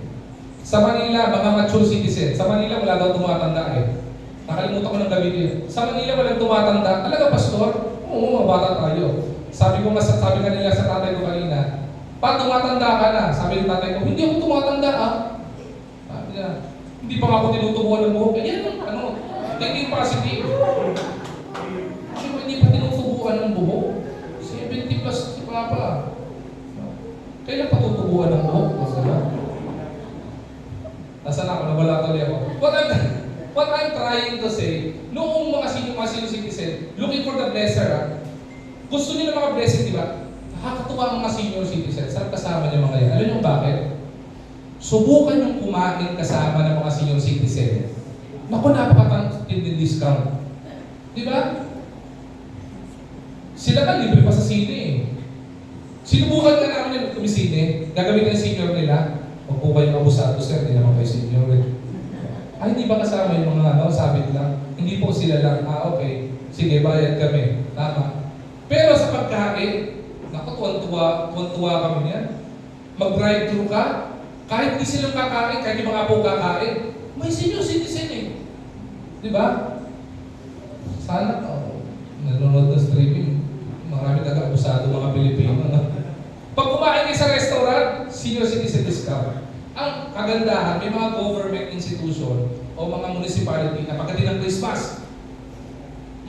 Speaker 1: Sa Manila, mga mature citizen. Sa Manila, wala daw tumatanda eh. Nakalimutan ko ng gabi niyo. Sa Manila, walang tumatanda. Talaga, pastor? Oo, mga bata tayo. Sabi kanila sa tatay ko kanina, pa, tumatanda ka na. Sabi ng tatay ko, hindi ako tumatanda Sabi niya, hindi pa ako tinutubuan ng buhok. Yan ang hindi positive. Hindi pa tinutubuan ng ng buhok. 70 plus si Papa. Kailan patutubuan ng buhok? Diba? Nasaan ako? Nawala tuloy ako. What I'm trying to say, noong mga senior citizen, looking for the blesser, gusto niyo ng mga blessing, di ba? Nakakatuwa ang mga senior citizen. Sarap kasama niyo mga yan. Alam niyo bakit? Subukan yung kumain kasama ng mga senior citizen. Naku, napakatinding discount. Di ba? Sila ka libre pa sa sine eh. Sinubukan ka namin yung kumisine, gagawin ng senior nila. Huwag po kayong abusado, sir, hindi naman kayo senior eh. Ay, hindi ba kasama yung mga sabit lang? Hindi po sila lang, okay, sige, bayad kami. Tama. Pero sa pagkain, naku, tuwan-tuwa kami niyan. Mag-drive-thru ka, kahit hindi silang kakain, kahit yung mga po kakain, may senior citizen eh. Di ba? Sana, nanonood ng streaming, marami nag-abusado mga Pilipino. Pag kumain kayo sa restaurant, senior citizen discount. Ang kagandahan, may mga government institution o mga municipality na pagdating ng Christmas,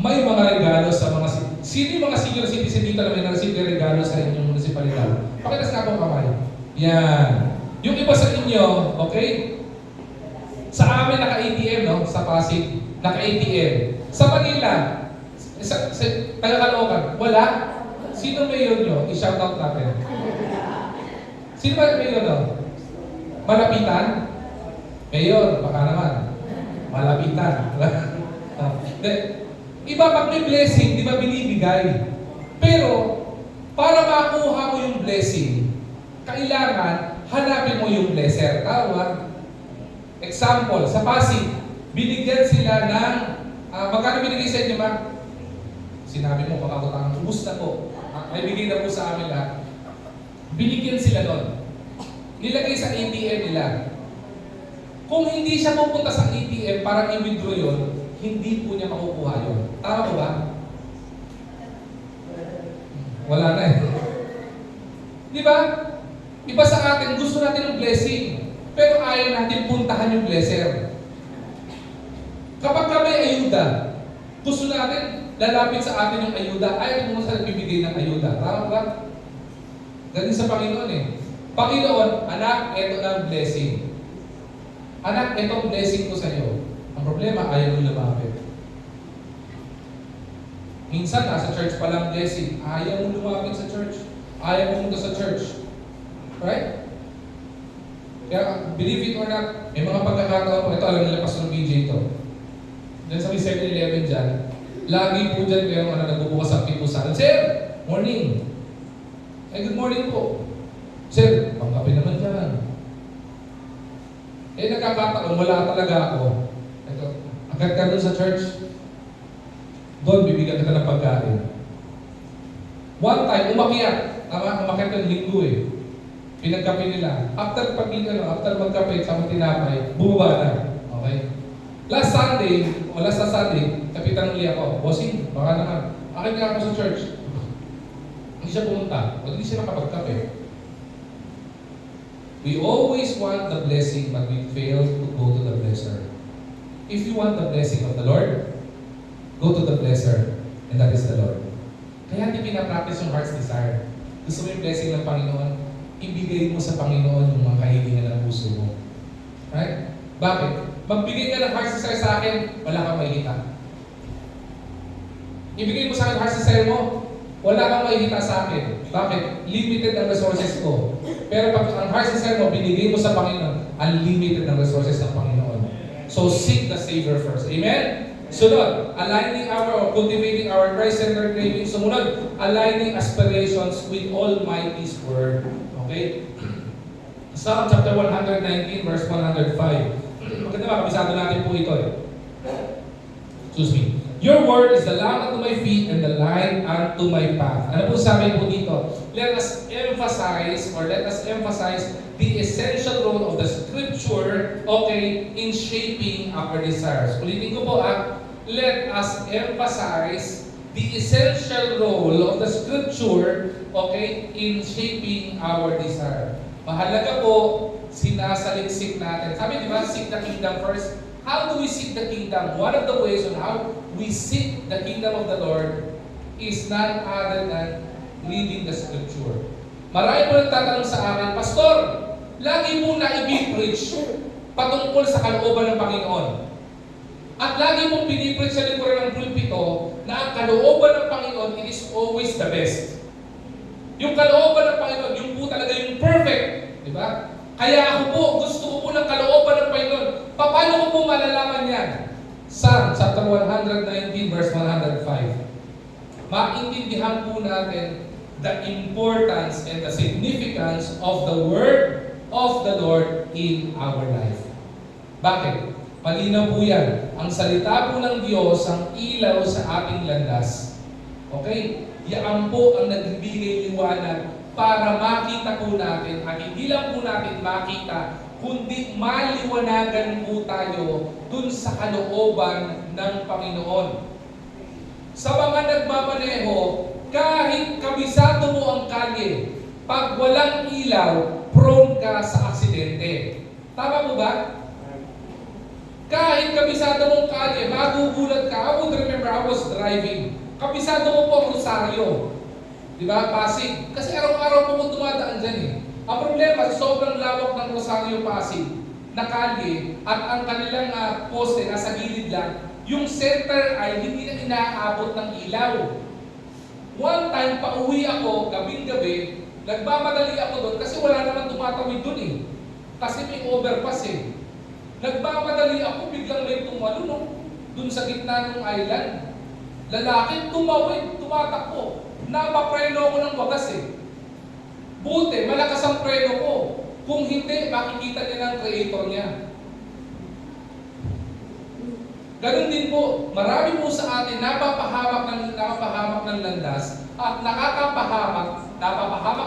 Speaker 1: may mga regalo sa mga sino yung mga senior citizen dito na may na-receive na regalo sa inyong municipalidad? Pakitas na akong kamay. Yan. Yung iba sa inyo, okay? Sa amin naka-ATM, no? Sa Pasig, naka-ATM. Sa Manila, sa Taga-Caloocan, wala? Sino mayor nyo? I-shoutout natin. Sino ba mayor nyo? Malapitan? Mayor, baka naman. Malapitan. Iba pag may blessing, di ba binibigay? Pero, para makuha mo yung blessing, kailangan hanapin mo yung blesser. Tama? Example, sa Pasig, binigyan sila ng, magkano binigay sa inyo, ma? Sinabi mo, pagkakutangan, ubus na po. May bigay na po sa amin lahat. Binigyan sila doon. Nilagay sa ATM nila. Kung hindi siya pupunta sa ATM para i-withdraw yun, hindi po niya makukuha yun. Tama po ba? Wala na eh. Di ba? Iba sa atin, gusto natin ng blessing. Pero ayaw natin puntahan yung blesser. Kapag ka may ayuda, gusto natin lalapit sa atin yung ayuda. Ayaw mo sa nagbibigay ng ayuda. Tama ba? Ganun sa Panginoon eh. Panginoon, anak, eto ang blessing. Anak, etong blessing ko sa iyo. Ang problema, ayaw mo lumapit. Minsan, nasa church pa lang blessing. Ayaw mo lumapit sa church. Ayaw mo punta sa church. Right? Kaya, believe it or not, may mga pagkakataon po. Ito, alam nila Pastor BJ ito. Diyan sa 7-Eleven dyan, lagi po dyan kayo nagbubukas ang pipusan. Sir, morning. Ay, good morning po. Sir, pangkape naman dyan. Eh, nagkakataon, wala talaga ako. Ito, agad ka doon sa church, doon bibigyan ka ng pagkain. One time, umakyat. Tama, umakyat yung linggo eh. Pinagkape nila. After magkape, sa tinapay, bumaba na. Okay? Last Sunday, kapitan uli ako. Bossing, baka naman. Akin nga ako sa church. Hindi siya pumunta. O hindi siya nakapagkape. We always want the blessing, but we fail to go to the blesser. If you want the blessing of the Lord, go to the blesser, and that is the Lord. Kaya hindi pinapractice yung heart's desire. Gusto mo yung blessing ng Panginoon, ibigay mo sa Panginoon yung mga kahilingan ng puso mo. Right? Bakit? Magbigay ka ng heart's desire sa akin, wala kang makikita. Ibigay mo sa akin heart's desire mo, wala kang makikita sa akin. Bakit? Limited ang resources ko. Pero pag ang heart's desire mo, binigay mo sa Panginoon, unlimited ang resources ng Panginoon. So seek the Savior first. Amen? Sunod, aligning or cultivating our Christ-centered cravings. Sumunod, aligning aspirations with Almighty's Word. Okay? Psalm chapter 119, verse 105. Maganda ba? Kabisado natin po ito eh. Excuse me. Your word is the lamp unto my feet and the light unto my path. Ano po sabi po dito? Let us emphasize the essential role of the Scripture, okay, in shaping our desires. Ulitin ko po let us emphasize the essential role of the Scripture, okay, in shaping our desire. Mahalaga po, sinasaliksik natin. Sabi, di ba, seek the kingdom first. How do we seek the kingdom? One of the ways on how we seek the kingdom of the Lord is none other than reading the Scripture. Marami po nagtatanong sa akin, Pastor, lagi mo na i-preach patungkol sa kalooban ng Panginoon. At lagi mong pinipreach sa likuran ng pulpito na ang kalooban ng Panginoon, it is always the best. Yung kalooban ng Panginoon, yung po talaga yung perfect. Di ba? Kaya ako po, gusto ko po ng kalooban ng Panginoon. Paano ko po malalaman yan? Psalm chapter 119 verse 105. Maintindihan po natin the importance and the significance of the word of the Lord in our life. Bakit? Malinaw po yan. Ang salita po ng Diyos ang ilaw sa ating landas. Okay? Yan po ang nagbibigay liwanag para makita po natin, at hindi lang po natin makita, kundi maliwanagan po tayo dun sa kalooban ng Panginoon. Sa mga nagmamaneho, kahit kabisado mo ang kalye, pag walang ilaw, prone ka sa aksidente. Tama po ba? Kahit kabisado mong kalye, magugulat ka. I would remember I was driving. Kabisado mo po ang Rosario. Di ba? Pasig. Kasi araw-araw po kung dumadaan dyan eh. Ang problema, sobrang lawak ng Rosario Pasig na kalye at ang kanilang poste nasa gilid lang, yung center ay hindi na inaabot ng ilaw. One time, pauwi ako, gabing-gabi, nagmamadali ako doon kasi wala naman tumatawid doon eh. Kasi may overpass eh. Nagmamadali ako, biglang may tumalunok doon sa gitna ng island. Lalaki, tumawid, tumatakbo. Napapreno ko ng wagas eh. Buti, malakas ang preno ko. Kung hindi, makikita niya ng creator niya. Ganun din po, marami po sa atin napapahamak ng landas at napapahamak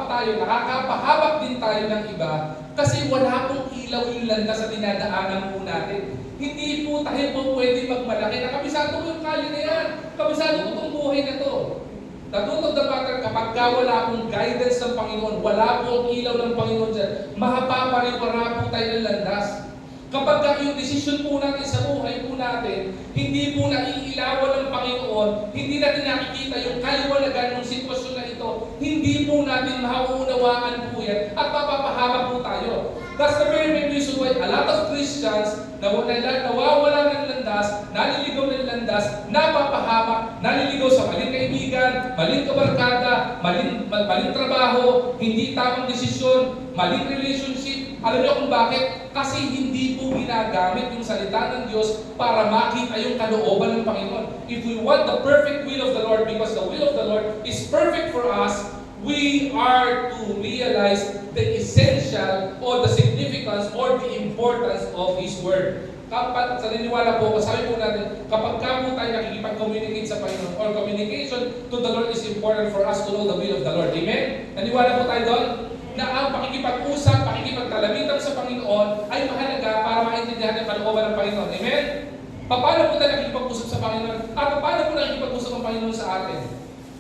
Speaker 1: tayo, nakakapahamak din tayo ng iba kasi wala pong ilaw yung landas sa dinadaanan po natin. Hindi po tayo po pwede magmalaki. Nakabisado ko yung kali na yan. Kabisado ko itong buhay na to. The truth of the matter, kapag wala pong guidance ng Panginoon, wala pong ilaw ng Panginoon dyan, mahapapariwara po tayo ng landas. Kapag yung desisyon po natin sa buhay po natin, hindi po naiilawan ng Panginoon, hindi natin nakikita yung kaliwanagan ng sitwasyon na ito, hindi po natin mauunawaan po yan at mapapahamak po tayo. That's the very main reason why a lot of Christians nawawala ng landas, naliligaw ng landas, napapahamak, naliligaw sa maling kaibigan, maling kabarkada, maling trabaho, hindi tamang desisyon, maling relationship. Alam niyo kung bakit? Kasi hindi po ginagamit yung salita ng Diyos para makita yung kalooban ng Panginoon. If we want the perfect will of the Lord, because the will of the Lord is perfect for us, we are to realize the essential or the significance or the importance of His Word. Kapag sa naniniwala po, sabi po natin, kapag po tayo nakikipag-communicate sa Panginoon or communication to the Lord is important for us to know the will of the Lord. Amen? Naniniwala po tayo doon? Na ang pakikipag-usap, pakikipagkalamitan sa Panginoon ay mahalaga para maintindihan ang kalooban ng Panginoon. Amen? Paano po tayo nakikipag-usap sa Panginoon? At paano po nakikipag-usap ang Panginoon sa atin?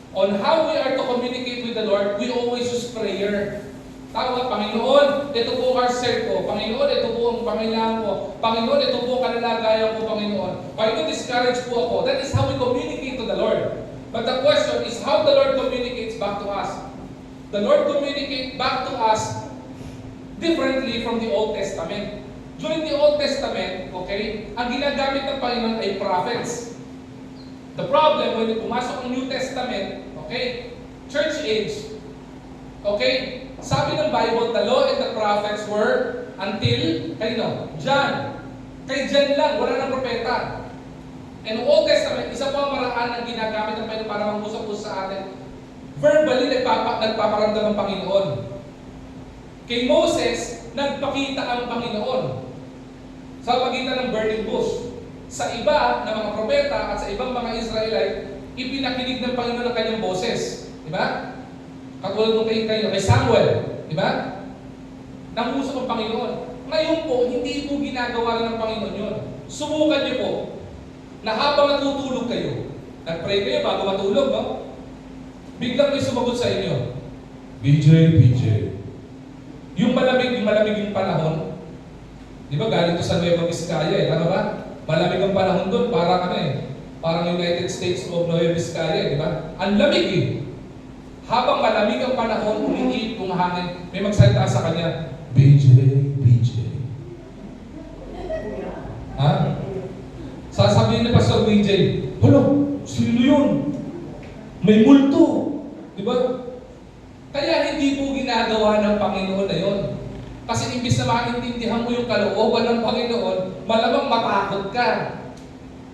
Speaker 1: On how we are to communicate with the Lord, we always use prayer. Tawag, Panginoon, ito po ang heart ko. Panginoon, ito po ang pangailangan ko. Panginoon, ito po ang kalalagayan ko, Panginoon. Panginoon, discourage po ako. That is how we communicate to the Lord. But the question is how the Lord communicates back to us. The Lord communicates back to us differently from the Old Testament. During the Old Testament, okay, ang ginagamit ng Panginoon ay prophets. The problem, when pumasok ang New Testament, okay, church age, okay, sabi ng Bible, the law and the prophets were until, John. Kay John lang, wala nang propeta. And Old Testament, isa po ang maraan ng ginagamit ng Panginoon para mag-usap-usap sa atin. Verbally, nagpaparamdam ang Panginoon. Kay Moses, nagpakita ang Panginoon sa pagitan ng burning bush. Sa iba na mga propeta at sa ibang mga Israelite, ipinakinig ng Panginoon ang kanyang boses. Di ba? Katulad nung kay Samuel. Di ba? Nangusap ang Panginoon. Ngayon po, hindi po ginagawa ng Panginoon yun. Subukan niyo po na habang natutulog kayo, nag-pray kayo bago matulog, no? Biglang may sumagot sa inyo, BJ. Yung malamig yung panahon, di ba galing to sa Nueva Vizcaya eh, tama ba? Malamig ang panahon doon, para Parang United States of Nueva Vizcaya, di ba? Ang lamig eh. Habang malamig ang panahon, umiinit yung hangin, may magsalita sa kanya, BJ, BJ. Ha? Sasabihin ni Pastor BJ, hala, sino yun? May multo. Di ba? Kaya hindi po ginagawa ng Panginoon na yun. Kasi imbis na maintindihan mo yung kalooban ng Panginoon, malamang matakot ka.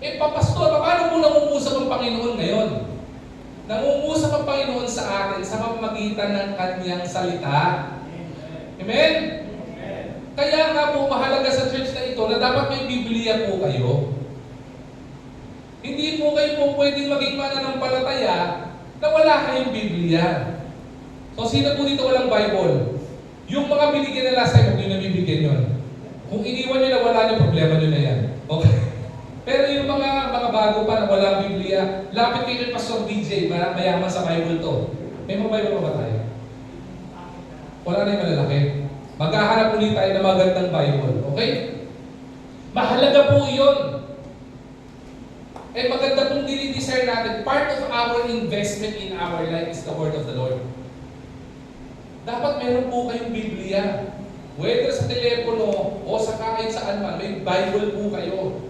Speaker 1: Eh, Pastor, paano mo nangungusap ang Panginoon ngayon? Nangungusap ang Panginoon sa atin sa pamamagitan ng Kanyang salita. Amen? Kaya nga po mahalaga sa church na ito na dapat may Biblia po kayo. Hindi po kayo po pwedeng maging mananampalataya na wala kayong Biblia. So, sino po dito walang Bible? Yung mga binigyan na last time, huwag nyo nabibigyan yun. Kung iniwan nyo na wala nyo, problema nyo na yan. Okay? Pero yung mga bago pa na walang Biblia, lapit kayo kay Pastor DJ, mayaman sa Bible to. May mga Bible pa ba tayo? Wala na yung malalaki. Maghahanap ulit tayo ng magandang Bible. Okay? Mahalaga po yun. Eh maganda pong dinidesire natin. Part of our investment in our life is the Word of the Lord. Dapat meron po kayong Biblia. Whether sa telepono o sa kahit saan man, may Bible po kayo.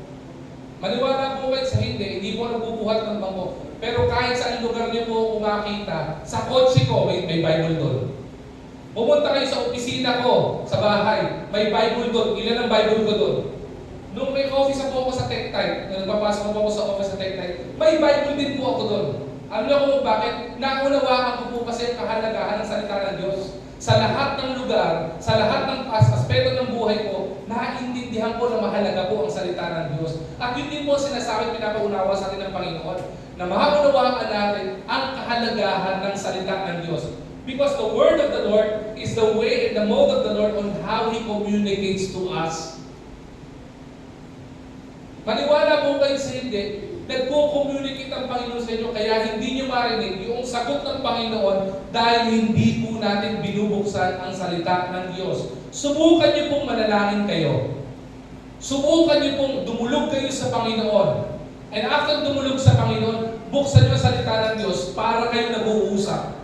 Speaker 1: Maniwala po kayo sa hindi po nagbubuhat ng bangko. Pero kahit saan lugar niyo po kung makita, sa kotse ko, may Bible doon. Pumunta kayo sa opisina ko, sa bahay, may Bible doon. Ilan ang Bible ko doon? Nung may office po ako sa TechType, nung nagpapasok po ako sa office sa TechType, may Bible din po ako doon. Alam niyo kung bakit? Naunawaan ko po kasi ang kahalagahan ng salita ng Diyos. Sa lahat ng lugar, sa lahat ng aspeto ng buhay ko, naiintindihan ko na mahalaga po ang salita ng Diyos. At yun din po sinasabi, pinapaunawa sa atin ng Panginoon, na maunawaan natin ang kahalagahan ng salita ng Diyos. Because the word of the Lord is the way and the mode of the Lord on how He communicates to us. Maniwala po kayo sa hindi, nagpo-communicate ang Panginoon sa inyo, kaya hindi nyo marinig yung sagot ng Panginoon dahil hindi po natin binubuksan ang salita ng Diyos. Subukan nyo pong manalangin kayo. Subukan nyo pong dumulog kayo sa Panginoon. And after dumulog sa Panginoon, buksan nyo ang salita ng Diyos para kayo nag-uusap.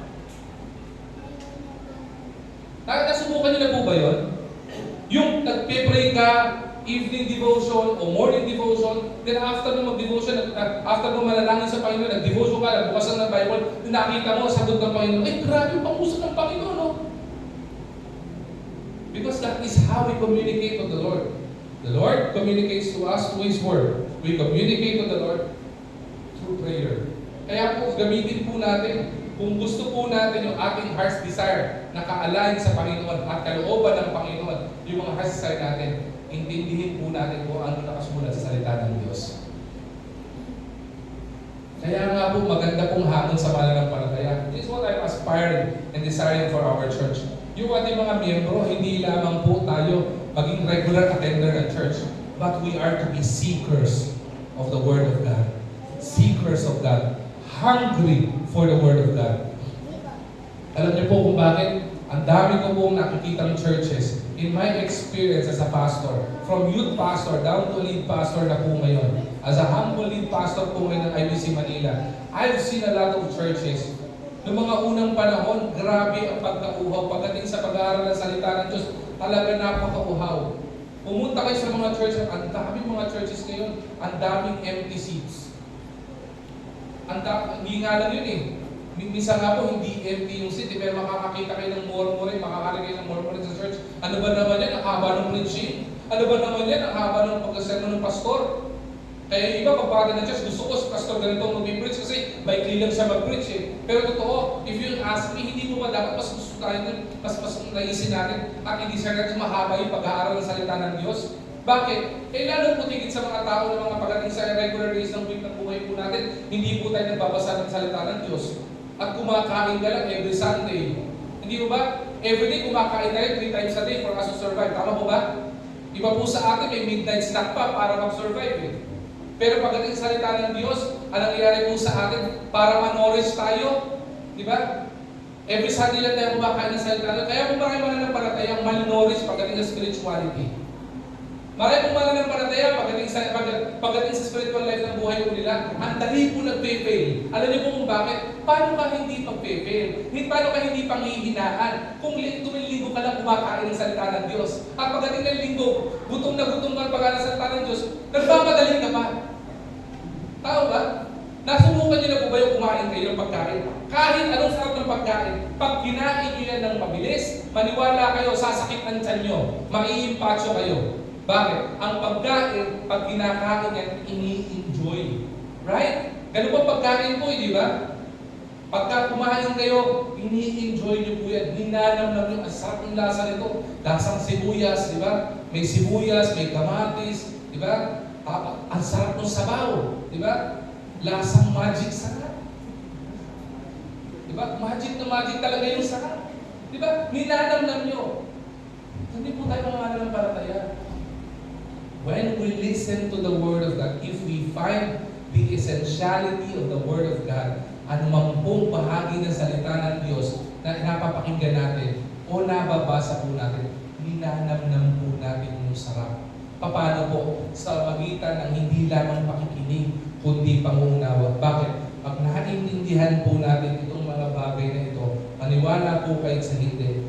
Speaker 1: Nasubukan nyo na po ba yun? Yung nagpe-pray ka, evening devotion o morning devotion, then after mo mag-devotion, after mo manalangin sa Panginoon, nag-devotion ka, nagbukasan ng Bible, nakita mo, sagot ng Panginoon, ay grabe yung pangusap ng Panginoon, no? Because that is how we communicate to the Lord. The Lord communicates to us through His Word. We communicate to the Lord through prayer. Kaya po, gamitin po natin, kung gusto po natin yung ating heart's desire na ka-align sa Panginoon at kalooban ng Panginoon, yung mga heart's desire natin, intindihin po natin kung ano nakasulat sa salita ng Diyos. Kaya nga po, maganda pong hamon sa mananampalataya. This is what I'm aspiring and desiring for our church. Yung ating mga miyembro, hindi lamang po tayo maging regular attender ng church, but we are to be seekers of the Word of God. Seekers of God. Hungry for the Word of God. Alam niyo po kung bakit? Ang dami ko pong nakikita ng churches, in my experience as a pastor, from youth pastor down to lead pastor na po ngayon, as a humble lead pastor po ngayon ng IBC Manila, I've seen a lot of churches. Noong mga unang panahon, grabe ang pagkauhaw. Pagdating sa pag-aaral ng salita ng Diyos, talaga napakauhaw. Pumunta kayo sa mga churches, ang daming mga churches ngayon, ang daming empty seats. Hindi nga lang yun eh. Minsan nga po, hindi empty yung seat, pero makakakita kayo ng murmuring, makakarinig kayo ng murmuring sa church. Ano ba naman yan? Ang haba ng preaching. Ano ba naman yan? Ang haba ng pagkasermon ng pastor. Kaya iba, pagpagod ng church, gusto ko si pastor ganito mag-preach kasi maikli lang siya mag-preach eh. Pero totoo, if you ask me, hindi mo ba dapat mas gusto tayo nun, mas naisin natin at i-desire natin mahaba yung pag-aaral ng salita ng Diyos? Bakit? Eh lalo po tigit sa mga tao ng mga pagdating sa regular days ng week ng buhay po natin, hindi po tayo nagbabasa ng salita ng Diyos. At kumakain ka lang every Sunday. Hindi po ba? Everyday kumakain tayo 3 times a day for us to survive. Tama po ba? Iba po sa atin, may midnight snack pa para mag-survive eh. Pero pagdating sa salita ng Diyos, anong nangyayari po sa atin? Para ma-nourish tayo. Di ba? Every Sunday lang tayo kumakain ng salita ng Diyos. Kaya kung marami mananampalataya ang mal-nourish pagdating sa spirituality. Marami pong mananampalataya pagdating sa spiritual life ng buhay po nila, ang dali po nagpe-fail. Alam niyo po kung bakit? Paano ka hindi pag-fail? Paano ka hindi panghihinaan? Kung tuwing linggo ka lang kumakain ng salita ng Diyos, at pagdating ng linggo, gutom na pag-aaral ng salita ng Diyos, nagmamadali ka pa. Tao ba? Nasubukan niyo na po ba yung kumain kayo ng pagkain? Kahit anong sarap ng pagkain, pag kinain niyo yan ng mabilis, maniwala kayo, sasakit ang tiyan niyo, maiimpatyo kayo. Bakit? Ang pagkain, pag kinakain yan, ini-enjoy. Right? Ganun po pagkain po, di ba? Pagka kumain kayo, ini-enjoy niyo po yan. Ninanamnam niyo, ang sarap ng lasa nito. Lasang sibuyas, di ba? May sibuyas, may kamatis, di ba? Ang sarap ng sabaw, di ba? Lasang magic sarap. Di ba? Magic na magic talaga yung sarap. Di ba? Ninanamnam niyo. Hindi po tayo mga mananampalataya. When we listen to the Word of God, if we find the essentiality of the Word of God, anumang pong bahagi ng salita ng Diyos na napapakinggan natin o nababasa po natin, ninanamnam po natin yung sarap. Paano po? Sa magitan ng hindi lamang pakikinig, kundi pangunawa. Bakit? Pag naiintindihan po natin itong mga bagay na ito, maniwala po kayo sa hindi,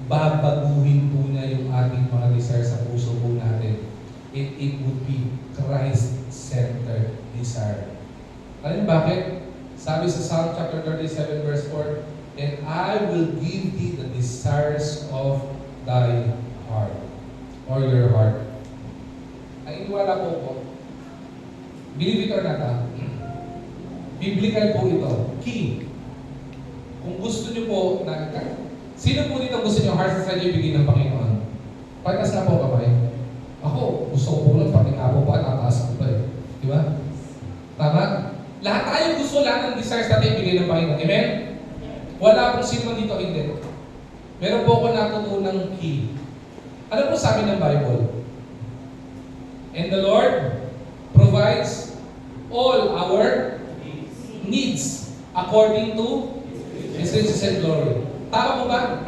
Speaker 1: babaguhin po niya yung ating mga desire sa puso po natin. It would be Christ-centered desire. Alam bakit? Sabi sa Psalm chapter 37 verse 4, "And I will give thee the desires of thy heart," or your heart. Ang iniwala po, believe it or not, biblical po ito. Key. Kung gusto nyo po, sino po dito gusto nyo heart desire ibigay ng Panginoon? Pagkas na po kamay. Ako, gusto ko po lang pati nga po ba, tataas ko ba eh. Di ba? Tama? Lahat tayo gusto lang ng desires natin ibigay ng Panginoon. Amen? Wala pong sino dito hindi. Meron po ako natutunang key. Ano po sabi ng Bible? And the Lord provides all our needs according to His riches and glory. Tama po ba?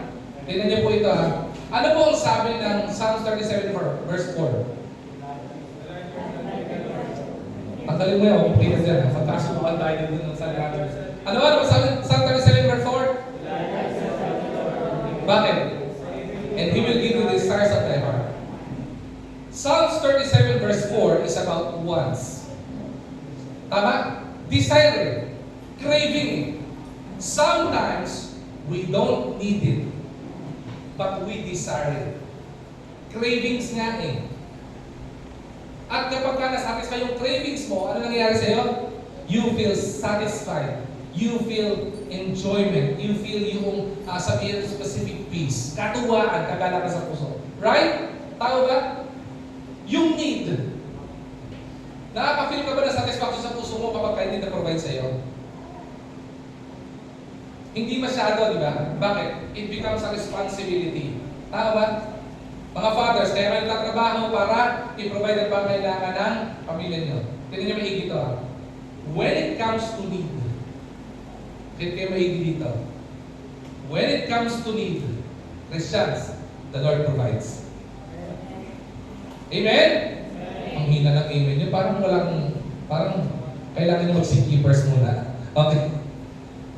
Speaker 1: Tingnan niyo po ito ha. Ano po ang sabi ng Psalm 37 verse 4? Tanggalin mo yan, okay ka dyan. Pagkasubukan tayo dito ng salita. Ano sabi Psalm 37 verse 4? Bakit? And He will give you the desires of thy heart. Psalm 37 verse 4 is about wants. Tama? Desiring. Craving. Sometimes, we don't need it. But we desire it. Cravings nga eh. At kapag ka nasatisfy yung cravings mo, ano nangyayari sa'yo? You feel satisfied. You feel enjoyment. You feel yung sabihin specific peace. Katuwaan, kagala ka sa puso. Right? Tao ba? Yung need. Nakaka-feel ka ba na satisfaction sa puso mo kapag ka hindi na-provide sa'yo? Hindi masyado, di ba? Bakit? It becomes a responsibility. Tama ba? Mga fathers, kaya kayo nagtatrabaho para i-provide ang pangailangan ng pamilya nyo. Tignan nyo maigi dito ha. When it comes to need, kaya kayo maigi dito. When it comes to need, Christians, the Lord provides. Amen? Ang hina ng amen nyo, parang kailangan nyo mag-seekkeepers muna. Okay.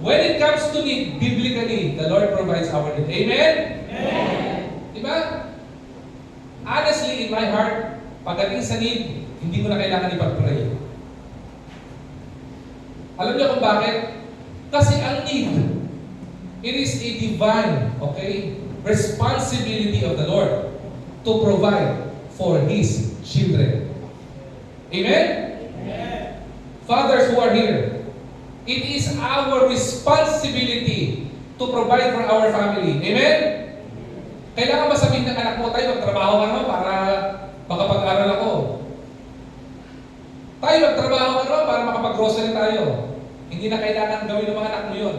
Speaker 1: When it comes to need, biblically, the Lord provides our need. Amen? Amen. Diba? Honestly, in my heart, pagdating sa need, hindi ko na kailangan ipag-pray. Alam niyo kung bakit? Kasi ang need, it is a divine, responsibility of the Lord to provide for His children. Amen? Amen. Fathers who are here, it is our responsibility to provide for our family. Amen? Kailangan ba sabihin ng anak mo, tayo magtrabaho ka naman para makapag-aral ako? Tayo magtrabaho ka naman para makapag-grocery tayo. Hindi na kailangan gawin ng mga anak mo yun.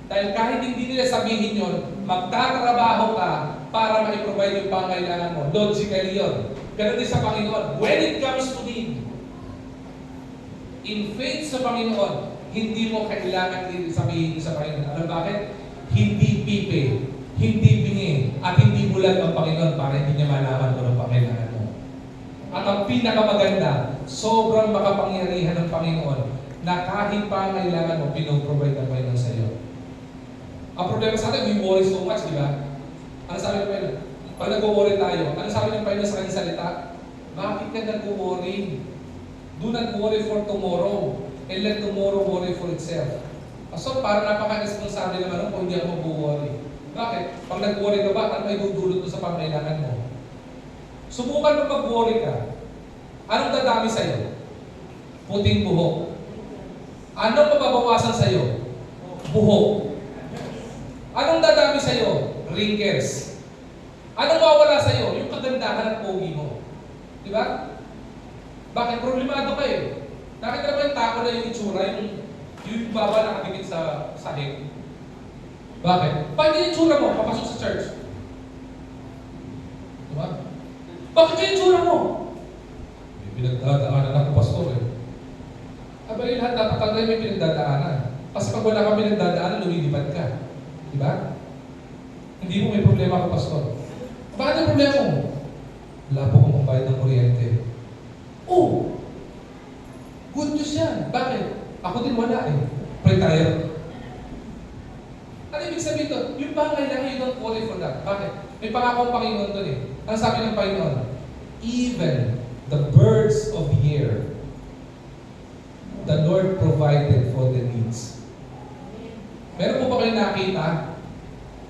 Speaker 1: Dahil kahit hindi nila sabihin yun, magtatrabaho ka para ma-provide yung pangailangan mo. Logically yun. Ganun din sa Panginoon. When it comes to need, in faith sa Panginoon, hindi mo kailangan sabihin sa Panginoon. Alam bakit? Hindi pipe, hindi bingi, at hindi bulag ang Panginoon para hindi niya malaman kung ang pangailangan mo. ang pinakamaganda, sobrang makapangyarihan ng Panginoon na kahit pa kailangan mo, pinoprovide ng Panginoon sa iyo. Ang problema sa atin, we worry so much, di ba? Ano sabi ng Panginoon? Pag nag-worry tayo, ano sabi ng Panginoon sa kanyang salita? Bakit ka nag-worry? Do not worry for tomorrow, and let tomorrow worry for itself. So, parang napaka-responsable naman kung hindi ako mag-worry. Bakit? Pag nag-worry ka ba, ano may dudulot mo sa pangailangan mo? Subukan mo mag-worry ka. Anong dadami sa'yo? Puting buhok. Anong mababawasan sa'yo? Buhok. Anong dadami sa'yo? Wrinkles. Anong mawawala sa'yo? Yung kagandahan at pogi mo. Di ba? Bakit? Problemado ka eh. Nakita naman yung tako na yung itsura, yung baba nakadikit sa sahig. Bakit? Bakit yung itsura mo? Papasok sa church. Di ba? Bakit yung itsura mo? May pinagdadaanan ako, pastor eh. Abay lahat dapat talaga may pinagdadaanan. Kasi pag wala kang pinagdadaanan, lumilipad ka. Di ba? Hindi mo may problema ako, pastor. Bakit ang problema mo? Wala po kong pambayad ng kuryente. Oh! Good news yan. Bakit? Ako din wala eh. Retire. Ano ibig sabihin ito? Yung pangailangan, you don't worry for that. Bakit? May pangako ang Panginoon doon eh. Ano sabi ng Panginoon? Even the birds of the air, the Lord provided for the needs. Meron po ba kayo nakita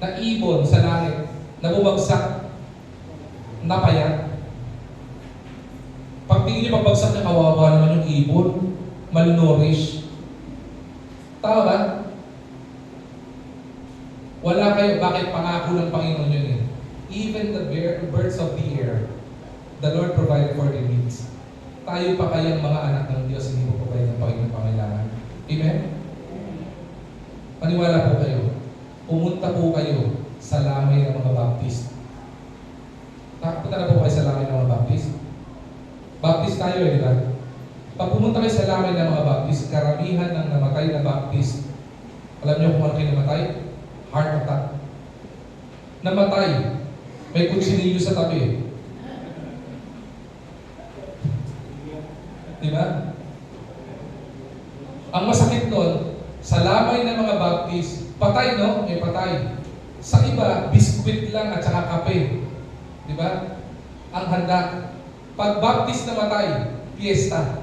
Speaker 1: na ibon sa langit na bumagsak, napayat? Pag tingin niyo pagbagsak na kawawa naman yung ibon, malnourished. Tama ba? Wala kayo, bakit pangako ng Panginoon yun eh? Even the birds of the air, the Lord provided for their needs. Tayo pa kayang mga anak ng Diyos, hindi mo provide ng Panginoon pangailangan. Amen? Paniwala po kayo. Pumunta po kayo sa lamay ng mga Baptist. Punta na po kayo sa lamay ng mga Baptist. Baptist tayo eh, di ba? Pag pumunta kayo sa lamay ng mga Baptist, karamihan ng namatay na Baptist, alam niyo kung ano kayo namatay? Heart attack. Namatay. May kutsinilyo sa tabi. Di ba? Ang masakit nun, sa lamay ng mga Baptist, patay no? May patay. Sa iba, biskwit lang at saka kape. Di ba? Ang handa. Pag Baptist namatay, fiesta.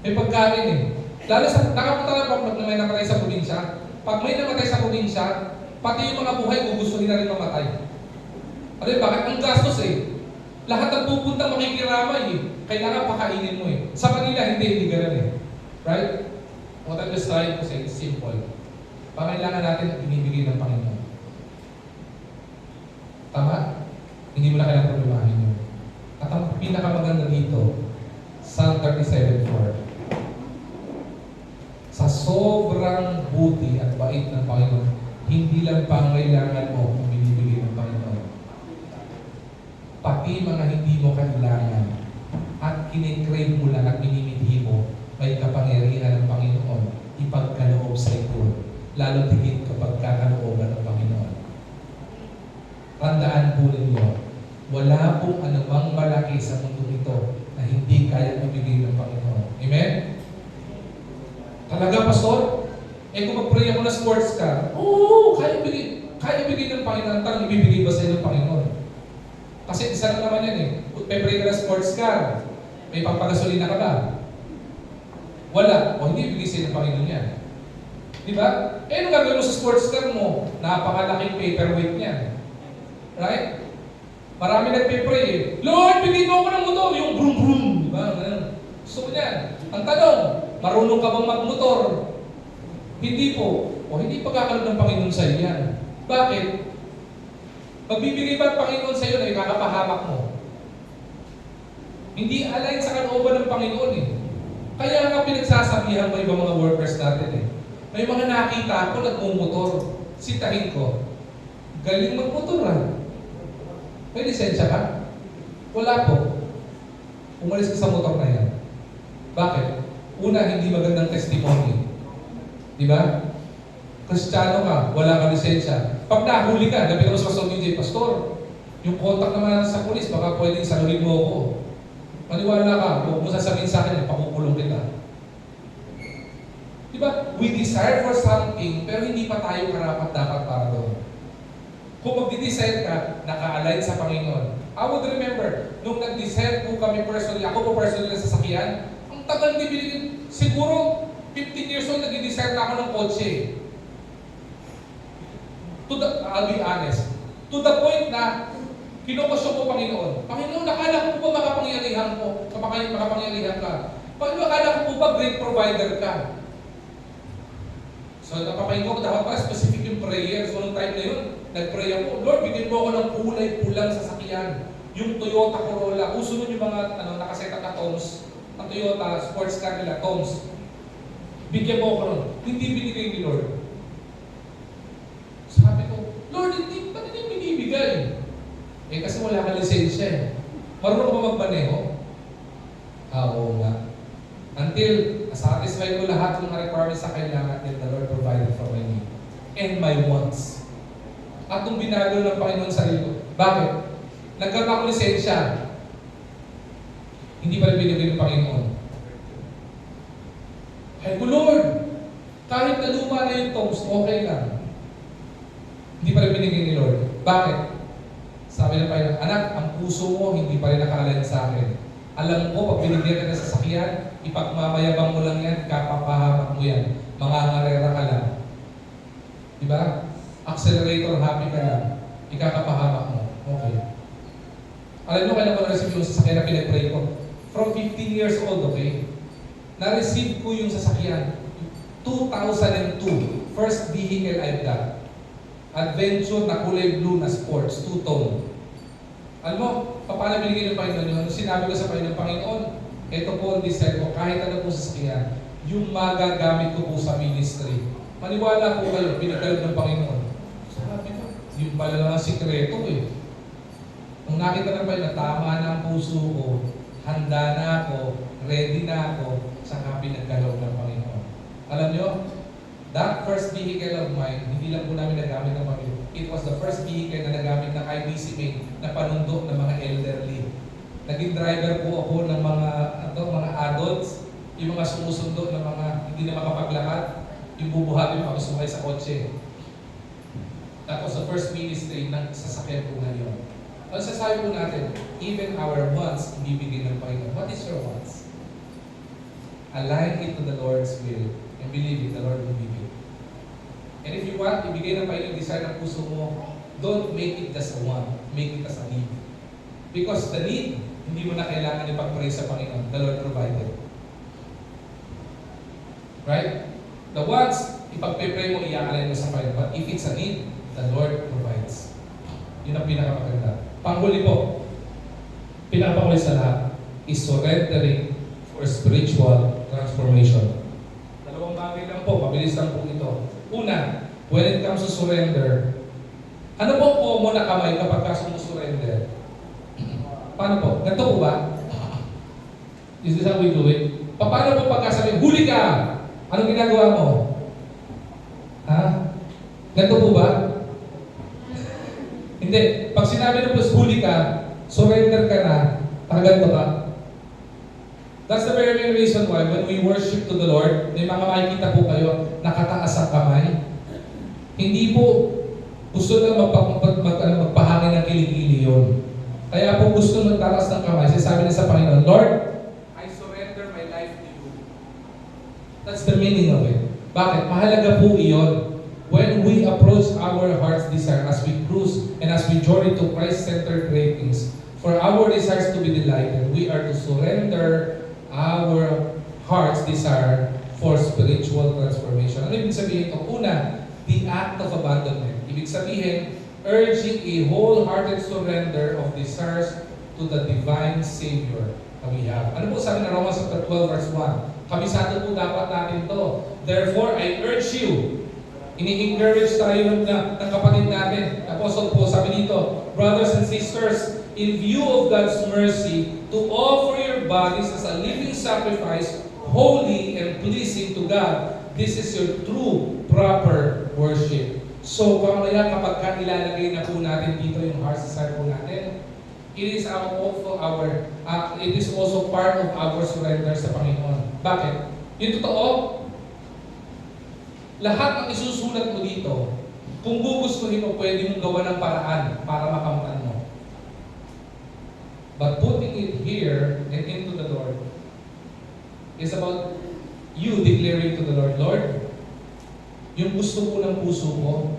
Speaker 1: May pagkain eh. Lalo sa, nakapunta na pag may namatay sa probinsya. Pag may namatay sa probinsya, pati yung mga buhay, gugustuhin na rin mamatay. Ano yun? Bakit? Ang gastos eh. Lahat ng pupunta makikiramay eh. Kailangan pakainin mo eh. Sa Manila, hindi ganun eh. Right? What I'm just trying to say is simple. Pangailangan natin at binibigay ng Panginoon. Tama? Hindi mo na kailangan problemahin yun. At ang pinakamaganda dito, Psalm 37:4. Sa sobrang buti at bait ng Panginoon, hindi lang pangailangan mo ang binibigay ng Panginoon. Pati mga hindi mo kailangan at kinikrave mo lang at minimithi mo, may kapangyarihan ng Panginoon ipagkaloob sa ito. Lalo tigit kapag kakalooban ng Panginoon. Tandaan po ninyo, wala pong anumang malaki sa mundo ito na hindi kaya ibigay ng Panginoon. Amen? Talaga, Pastor? Eh kung mag-pray ako na sports car, oo, kaya ibigay ng Panginoon. Tanong, ibibigay ba sa iyo ng Panginoon? Kasi isa lang naman yan eh. Pe-pray ka na sports car, may pampagasolina ka ba? Wala. O hindi ibigay sa iyo ng Panginoon yan. Di ba? Eh, ano gagawin mo sa sports car mo? Napakalaking paperweight niyan. Right? Marami nagpe-pray eh. Lord, bigay mo ako ng motor. Yung brum-brum. Di ba? Gusto ko niyan. Ang tanong, marunong ka bang magmotor? Hindi po. O hindi pagkakaroon ng Panginoon sa iyo yan. Bakit? Magbibigay ba ang Panginoon sa iyo na ikakapahamak mo? Hindi align sa kalooban ng Panginoon eh. Kaya nga pinagsasabihan mo ibang mga workers natin eh. May mga nakita ako nagmumotor. Sitahin ko. Galing magmotor ah. May lisensya ka? Wala po. Umalis ka sa motor na yan. Bakit? Una, hindi magandang testimony. Di ba? Kristiyano ka, wala ka lisensya. Pag nahuli ka, lapit mo sa Pastor DJ, Pastor, Yung contact naman natin sa police, baka pwedeng saluhin mo ako. Maniwala ka, huwag mo sasabihin sa akin, pakukulong kita. Diba? We desire for something, pero hindi pa tayo karapat-dapat para doon. Kung mag-desire ka, naka-align sa Panginoon. I would remember, nung nag-desire po kami personally, ako po personally na sasakyan, ang tagal di binigyan. Siguro, 15 years old, nag-desire na ako ng kotse. I'll be honest. To the point na, kinukosyo ko Panginoon. Panginoon, nakala ko po ba makapangyarihan ko? Makapangyarihan ka. Panginoon, nakala ko po ba great provider ka? So, napapahin ko, dapat pa specific yung prayer. So, nung time na yun, nag-pray ako, Lord, bigyan mo ako ng kulay pulang sasakyan. Yung Toyota Corolla. Uso nun yung mga nakasetup na toms. Ang Toyota, sports car nila, toms. Bigyan mo ako nun. Hindi binigay ni Lord. Sabi ko, Lord, ba't hindi binibigay? Eh, kasi wala ka lisensya eh. Marunong ka ba magmaneho? Oo nga. Until satisfy ko lahat ng requirements sa kailangan, then the Lord provided for my need and my wants. At nung binago ng Panginoon sa sarili ko, bakit? Nagkaroon ako lisensya. Hindi pa rin binigay ng Panginoon. Ay ko, Lord, kahit na luma na yung toast, okay lang. Hindi pa rin binigay ni Lord. Bakit? Sabi ng Panginoon, anak, ang puso mo hindi pa rin nakaalign sa akin. Alam ko, pag binigyan ka ng sasakyan, ipagmamayabang mo lang yan, kapapahamak mo yan. Mangangarera ka lang. Diba? Accelerator, happy ka lang. Ikakapahamak mo. Okay. Alam nyo, kailan ko na-receive yung sasakyan na pinag-pray ko? From 15 years old, okay? Na-receive ko yung sasakyan. 2002, first vehicle I've got. Adventure na kulay blue na sports, 2-tone. Alam mo, paano binigay ng Panginoon yun? Sinabi ko sa Panginoon, ito po ang desire ko, kahit ano po sasakyan, yung magagamit ko po sa ministry. Maniwala po kayo, pinagkalog ng Panginoon. Sabi ko, yung pala lang ang sikreto eh. Nung nakita ng Panginoon, tama na ang puso ko, handa na ako, ready na ako, saka pinagkalog ng Panginoon. Alam nyo, that first vehicle of mine, hindi lang po namin nagamit ng Panginoon. It was the first vehicle na nagamit ng IBC Main na panundo ng mga elderly. Naging driver po ako ng mga adults, yung mga sumusundo ng mga hindi na makapaglakad, yung bubuhatin yung makasumakay sa kotse. That was the first ministry ng sasakyan po ngayon. Ang sasabi po natin, even our wants, ibibigay ng Panginoon. What is your wants? Align it to the Lord's will and believe it, the Lord will give you. And if you want, ibigay ng Panginoon desire ng puso mo, don't make it just a want, make it as a need. Because the need, hindi mo na kailangan ipag-pray sa Panginoon. The Lord provided. Right? The wants, ipag-pray mo, i-align mo sa Panginoon. But if it's a need, the Lord provides. Yun ang pinakamaganda. Panghuli po, pinakapanghuli sa lahat, is surrendering for spiritual transformation. Dalawang bagay lang po, mabilis lang po ito. Una, when it comes to surrender, ano po common na kamay kapag sumusurrender? Paano po? Ganito po ba? Is this how we do it? Paano po pagkasabi, huli ka? Anong ginagawa mo? Ha? Ganito po ba? Hindi. Pag sinabi ng plus huli ka, surrender ka na, ganito ka. That's the very main reason why when we worship to the Lord, may mga makikita po kayo, nakataas ang kamay. Hindi po gusto lang magpahangin ng kilikili yun. Kaya po gusto magtaas ng kamay. Sabi niya sa Panginoon, Lord, I surrender my life to you. That's the meaning of it. Bakit? Mahalaga po iyon. When we approach our heart's desire as we cruise and as we journey to Christ-centered cravings, for our desires to be delighted, we are to surrender our heart's desire for spiritual transformation. Ano ibig sabihin ito? Una, the act of abandonment. Ibig sabihin, urging a wholehearted surrender of desires to the divine Savior that we have. Ano po sabi ng Romans 12 verse 1? Kabisado po dapat natin to. Therefore, I urge you, ini-encourage tayo ng kapatid natin. Apostle po sabi dito, brothers and sisters, in view of God's mercy, to offer your bodies as a living sacrifice, holy and pleasing to God. This is your true, proper worship. So, mamaya kapag ilalagay na po natin dito yung heart's desire po natin, it is also part of our surrender sa Panginoon. Bakit? Yung totoo, lahat ng isusulat mo dito, kung gugustuhin mo, pwede mong gawa ng paraan para makamtan mo. But putting it here and into the Lord is about you declaring to the Lord, Lord, yung gusto ko ng puso ko,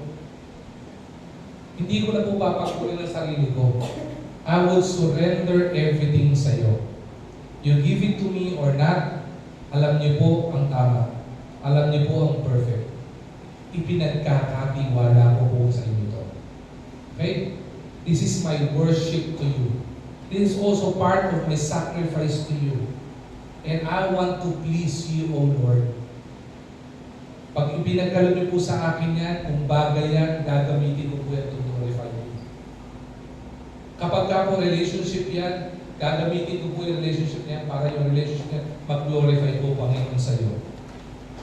Speaker 1: hindi ko na po papakunin ng sarili ko. I will surrender everything sa iyo. You give it to me or not, alam niyo po ang tama. Alam niyo po ang perfect. Ipinagkakatiwala ko po sa inyo ito. Okay? This is my worship to you. This is also part of my sacrifice to you. And I want to please you, O Lord. Pag ipinagkaloob niyo po sa akin yan, kung bagay yan, gagamitin ko po yan to glorify you. Kapag ka po relationship yan, gagamitin ko po yung relationship yan para yung relationship yan mag-glorify po Panginoon sa iyo.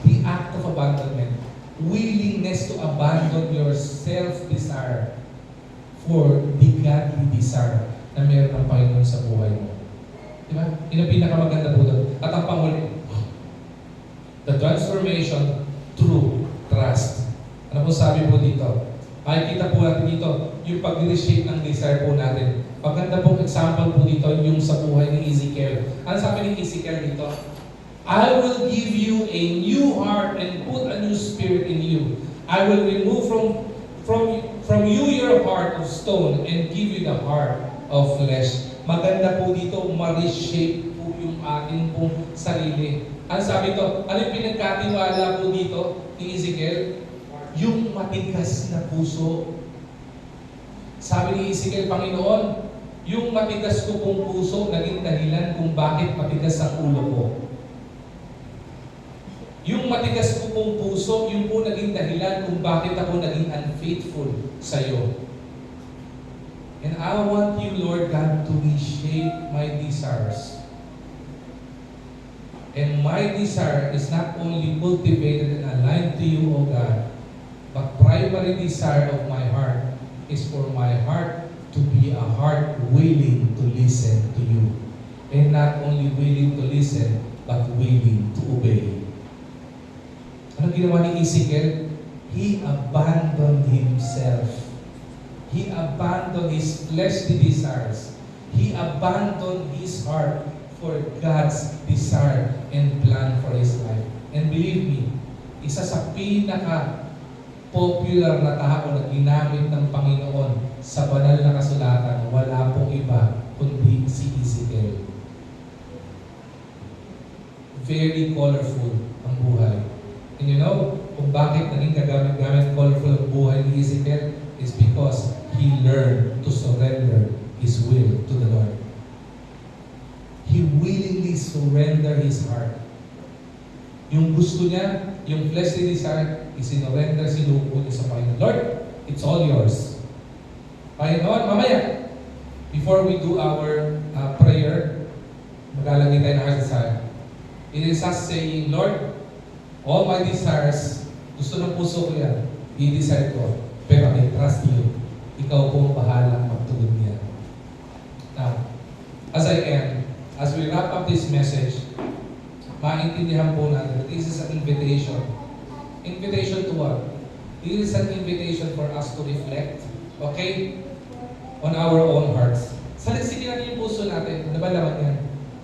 Speaker 1: The act of abandonment, willingness to abandon your self-desire for the godly desire na meron ng Panginoon sa buhay mo. Diba? Yun ang pinakamaganda po doon. At ang panghuli, the transformation through trust. Ano po sabi po dito? Makikita po natin dito yung pag-reshape ng desire po natin. Maganda pong example po dito yung sa buhay ni Ezekiel. Ano sabi ni Ezekiel dito? I will give you a new heart and put a new spirit in you. I will remove from you your heart of stone and give you the heart of flesh. Maganda po dito, ma-reshape po yung ating pong sarili. Ano sabi ito? Ano yung pinagkatiwala po dito ni Ezekiel? Yung matigas na puso. Sabi ni Ezekiel, Panginoon, yung matigas ko pong puso, naging dahilan kung bakit matigas ang ulo ko. Yung matigas ko pong puso, yung po naging dahilan kung bakit ako naging unfaithful sa iyo. And I want you, Lord God, to reshape my desires. And my desire is not only cultivated and aligned to you, O God, but primary desire of my heart is for my heart to be a heart willing to listen to you. And not only willing to listen, but willing to obey. Ano ginawa ni Ezekiel? He abandoned himself. He abandoned his fleshly desires. He abandoned his heart for God's desire and plan for his life. And believe me, isa sa pinaka-popular na tao na ginamit ng Panginoon sa banal na kasulatan, wala pong iba kundi si Ezekiel. Very colorful ang buhay. And you know, kung bakit naging kagamit-gamit colorful ang buhay ni Ezekiel is because he learned to surrender his will to the Lord. He willingly surrendered his heart. Yung gusto niya, yung fleshly desire, isinorender, sinuko niya sa Panginoon. Lord, it's all yours. Panginoon, mamaya, before we do our prayer, maglalagay tayo ng heart desire. It is us saying, Lord, all my desires, gusto ng puso ko yan, i-desire ko, pero I trust you. Ikaw po bahala magtulog niya. Now, as we wrap up this message, maintindihan po natin that this is an invitation. Invitation to what? This is an invitation for us to reflect, okay, on our own hearts. Salisigin natin yung puso natin. Ano ba laman yan?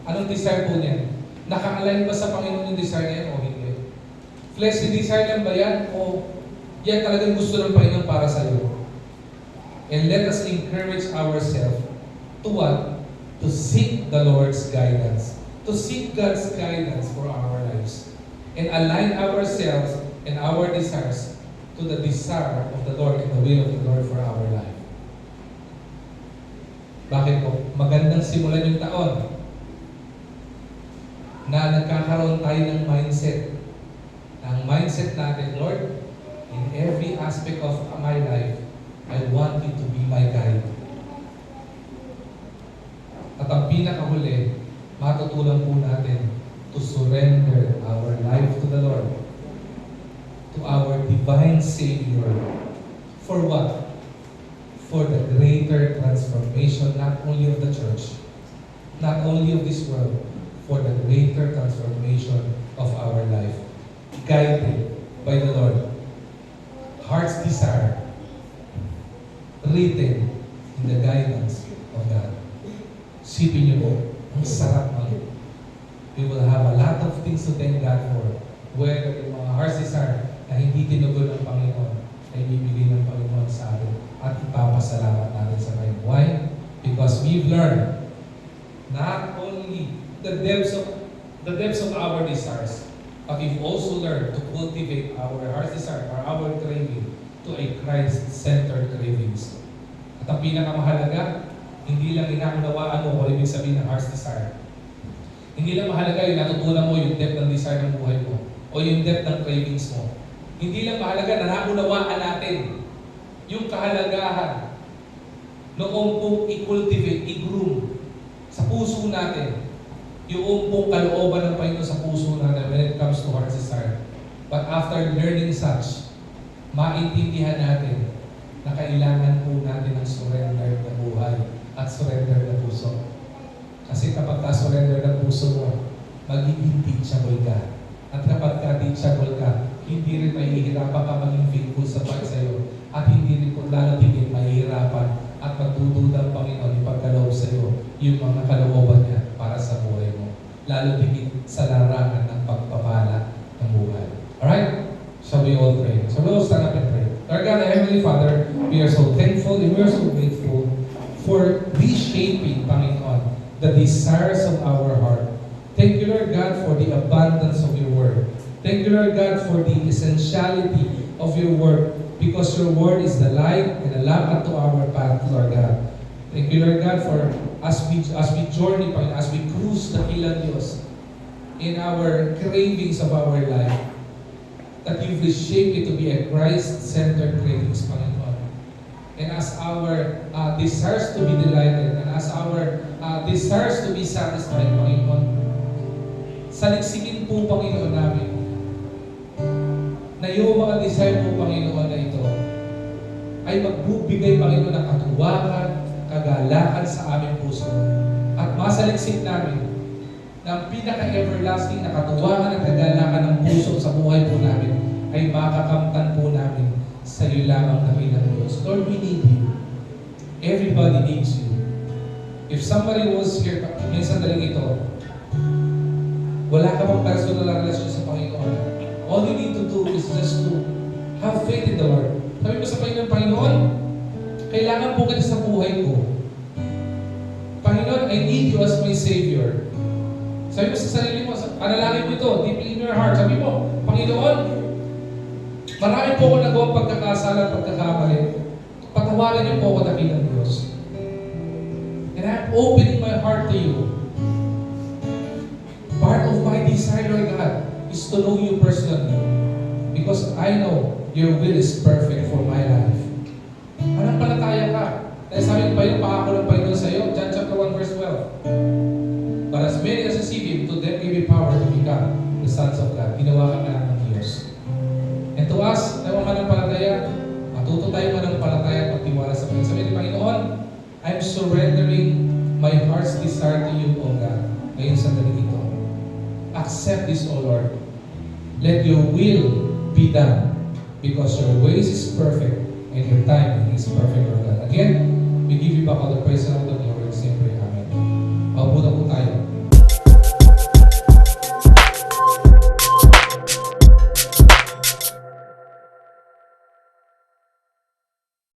Speaker 1: Anong desire po niyan? Naka-align ba sa Panginoon yung desire niyan o hindi? Fleshly desire lang ba yan o yan talagang gusto ng Panginoon para sa iyo? And let us encourage ourselves to what? To seek the Lord's guidance. To seek God's guidance for our lives. And align ourselves and our desires to the desire of the Lord and the will of the Lord for our life. Bakit po? Magandang simulan yung taon na nagkakaroon tayo ng mindset. Ang mindset natin, Lord, in every aspect of my life, I want you to be my guide. At ang pinakahuli, matutunan po natin to surrender our life to the Lord, to our divine Savior, For what? For the greater transformation, not only of the church, not only of this world, for the greater transformation of our life. Guided by the Lord. Heart's desire, written in the guidance of God. Sipin niyo po, ang sarap ng we will have a lot of things to thank God for. Whether yung mga heart's desire na hindi tinugon ng Panginoon, ay bibigay ng Panginoon sa atin at ipapasalamat natin sa Panginoon. Why? Because we've learned not only the depths of our desires, but we've also learned to cultivate our heart's desire or our craving to a Christ-centered cravings. At ang pinakamahalaga, hindi lang inaunawaan mo kung ibig sabihin ng heart's desire. Hindi lang mahalaga yung natutunan mo yung depth ng desire ng buhay mo o yung depth ng cravings mo. Hindi lang mahalaga na naunawaan natin yung kahalagahan noong pong i-cultivate, i-groom sa puso natin yung pong kalooban ng Panginoon sa puso natin when it comes to heart's desire. But after learning such, maintindihan natin na kailangan po natin ng surrender na buhay at surrender na puso. Kasi kapag ka-surrender ng puso mo, magiging teachable ka. At kapag ka-teachable ka, hindi rin mahihirapan ka maging faithful sa sa'yo. At hindi rin po lalatingin mahihirapan at magdududa ang Panginoon ipagkaloob sa'yo yung mga kalooban niya para sa buhay mo. Lalo tingin sa larangan ng pagpapala ng buhay. Alright? Shall we all pray? So we all stand up and pray. Lord God, Heavenly Father, we are so thankful and we are so grateful for reshaping, Panginoon, the desires of our heart. Thank you, Lord God, for the abundance of your word. Thank you, Lord God, for the essentiality of your word, because your word is the light and a lamp unto our path, Lord God. Thank you, Lord God, for as we journey, as we cruise the Ilang Diyos in our cravings of our life, that you've reshaped it to be a Christ-centered cravings, Panginoon. And as our desires to be delighted, and as our desires to be satisfied, Panginoon, saliksikin po, Panginoon, namin na yung mga desire po, Panginoon, na ito ay magbubigay, Panginoon, ng katuwakan, kagalakan sa aming puso. At masaliksik namin na ang pinaka-everlasting na katuwakan at kagalakan ng puso sa buhay po namin ay makakamtan po namin sa iyo lamang na bilang Diyos. Lord, we need you. Everybody needs you. If somebody was here, may sandaling ito, wala ka bang personal na relasyon sa Panginoon, all you need to do is just to have faith in the Lord. Sabi mo sa Panginoon, kailangan po kita sa buhay ko. Panginoon, I need you as my Savior. Sabi mo sa sarili mo, panalangin mo ito, deeply in your heart. Sabi mo, Panginoon, marami po ako nagawang pagkakasala at pagkakamali. Patawarin niyo po ako na bilang Diyos. And I'm opening my heart to you. Part of my desire, Lord God, is to know you personally. Because I know your will is perfect for my life. Manampalataya ka. Dahil sabi ng Panginoon, pangako ng Panginoon sa iyo, John chapter 1 verse 12. But as many as receive Him, to them give power to become the sons of God. Ginawa ka anak ng Diyos. And to us, na manampalataya, matuto tayo manampalataya at magtiwala sa Panginoon. Sabi ng Panginoon, I'm surrendering my heart's desire to you, O God. Ngayon sa daling ito. Accept this, O Lord. Let your will be done. Because your ways is perfect and your timing is perfect, O God. Again, we give you back all the praise and all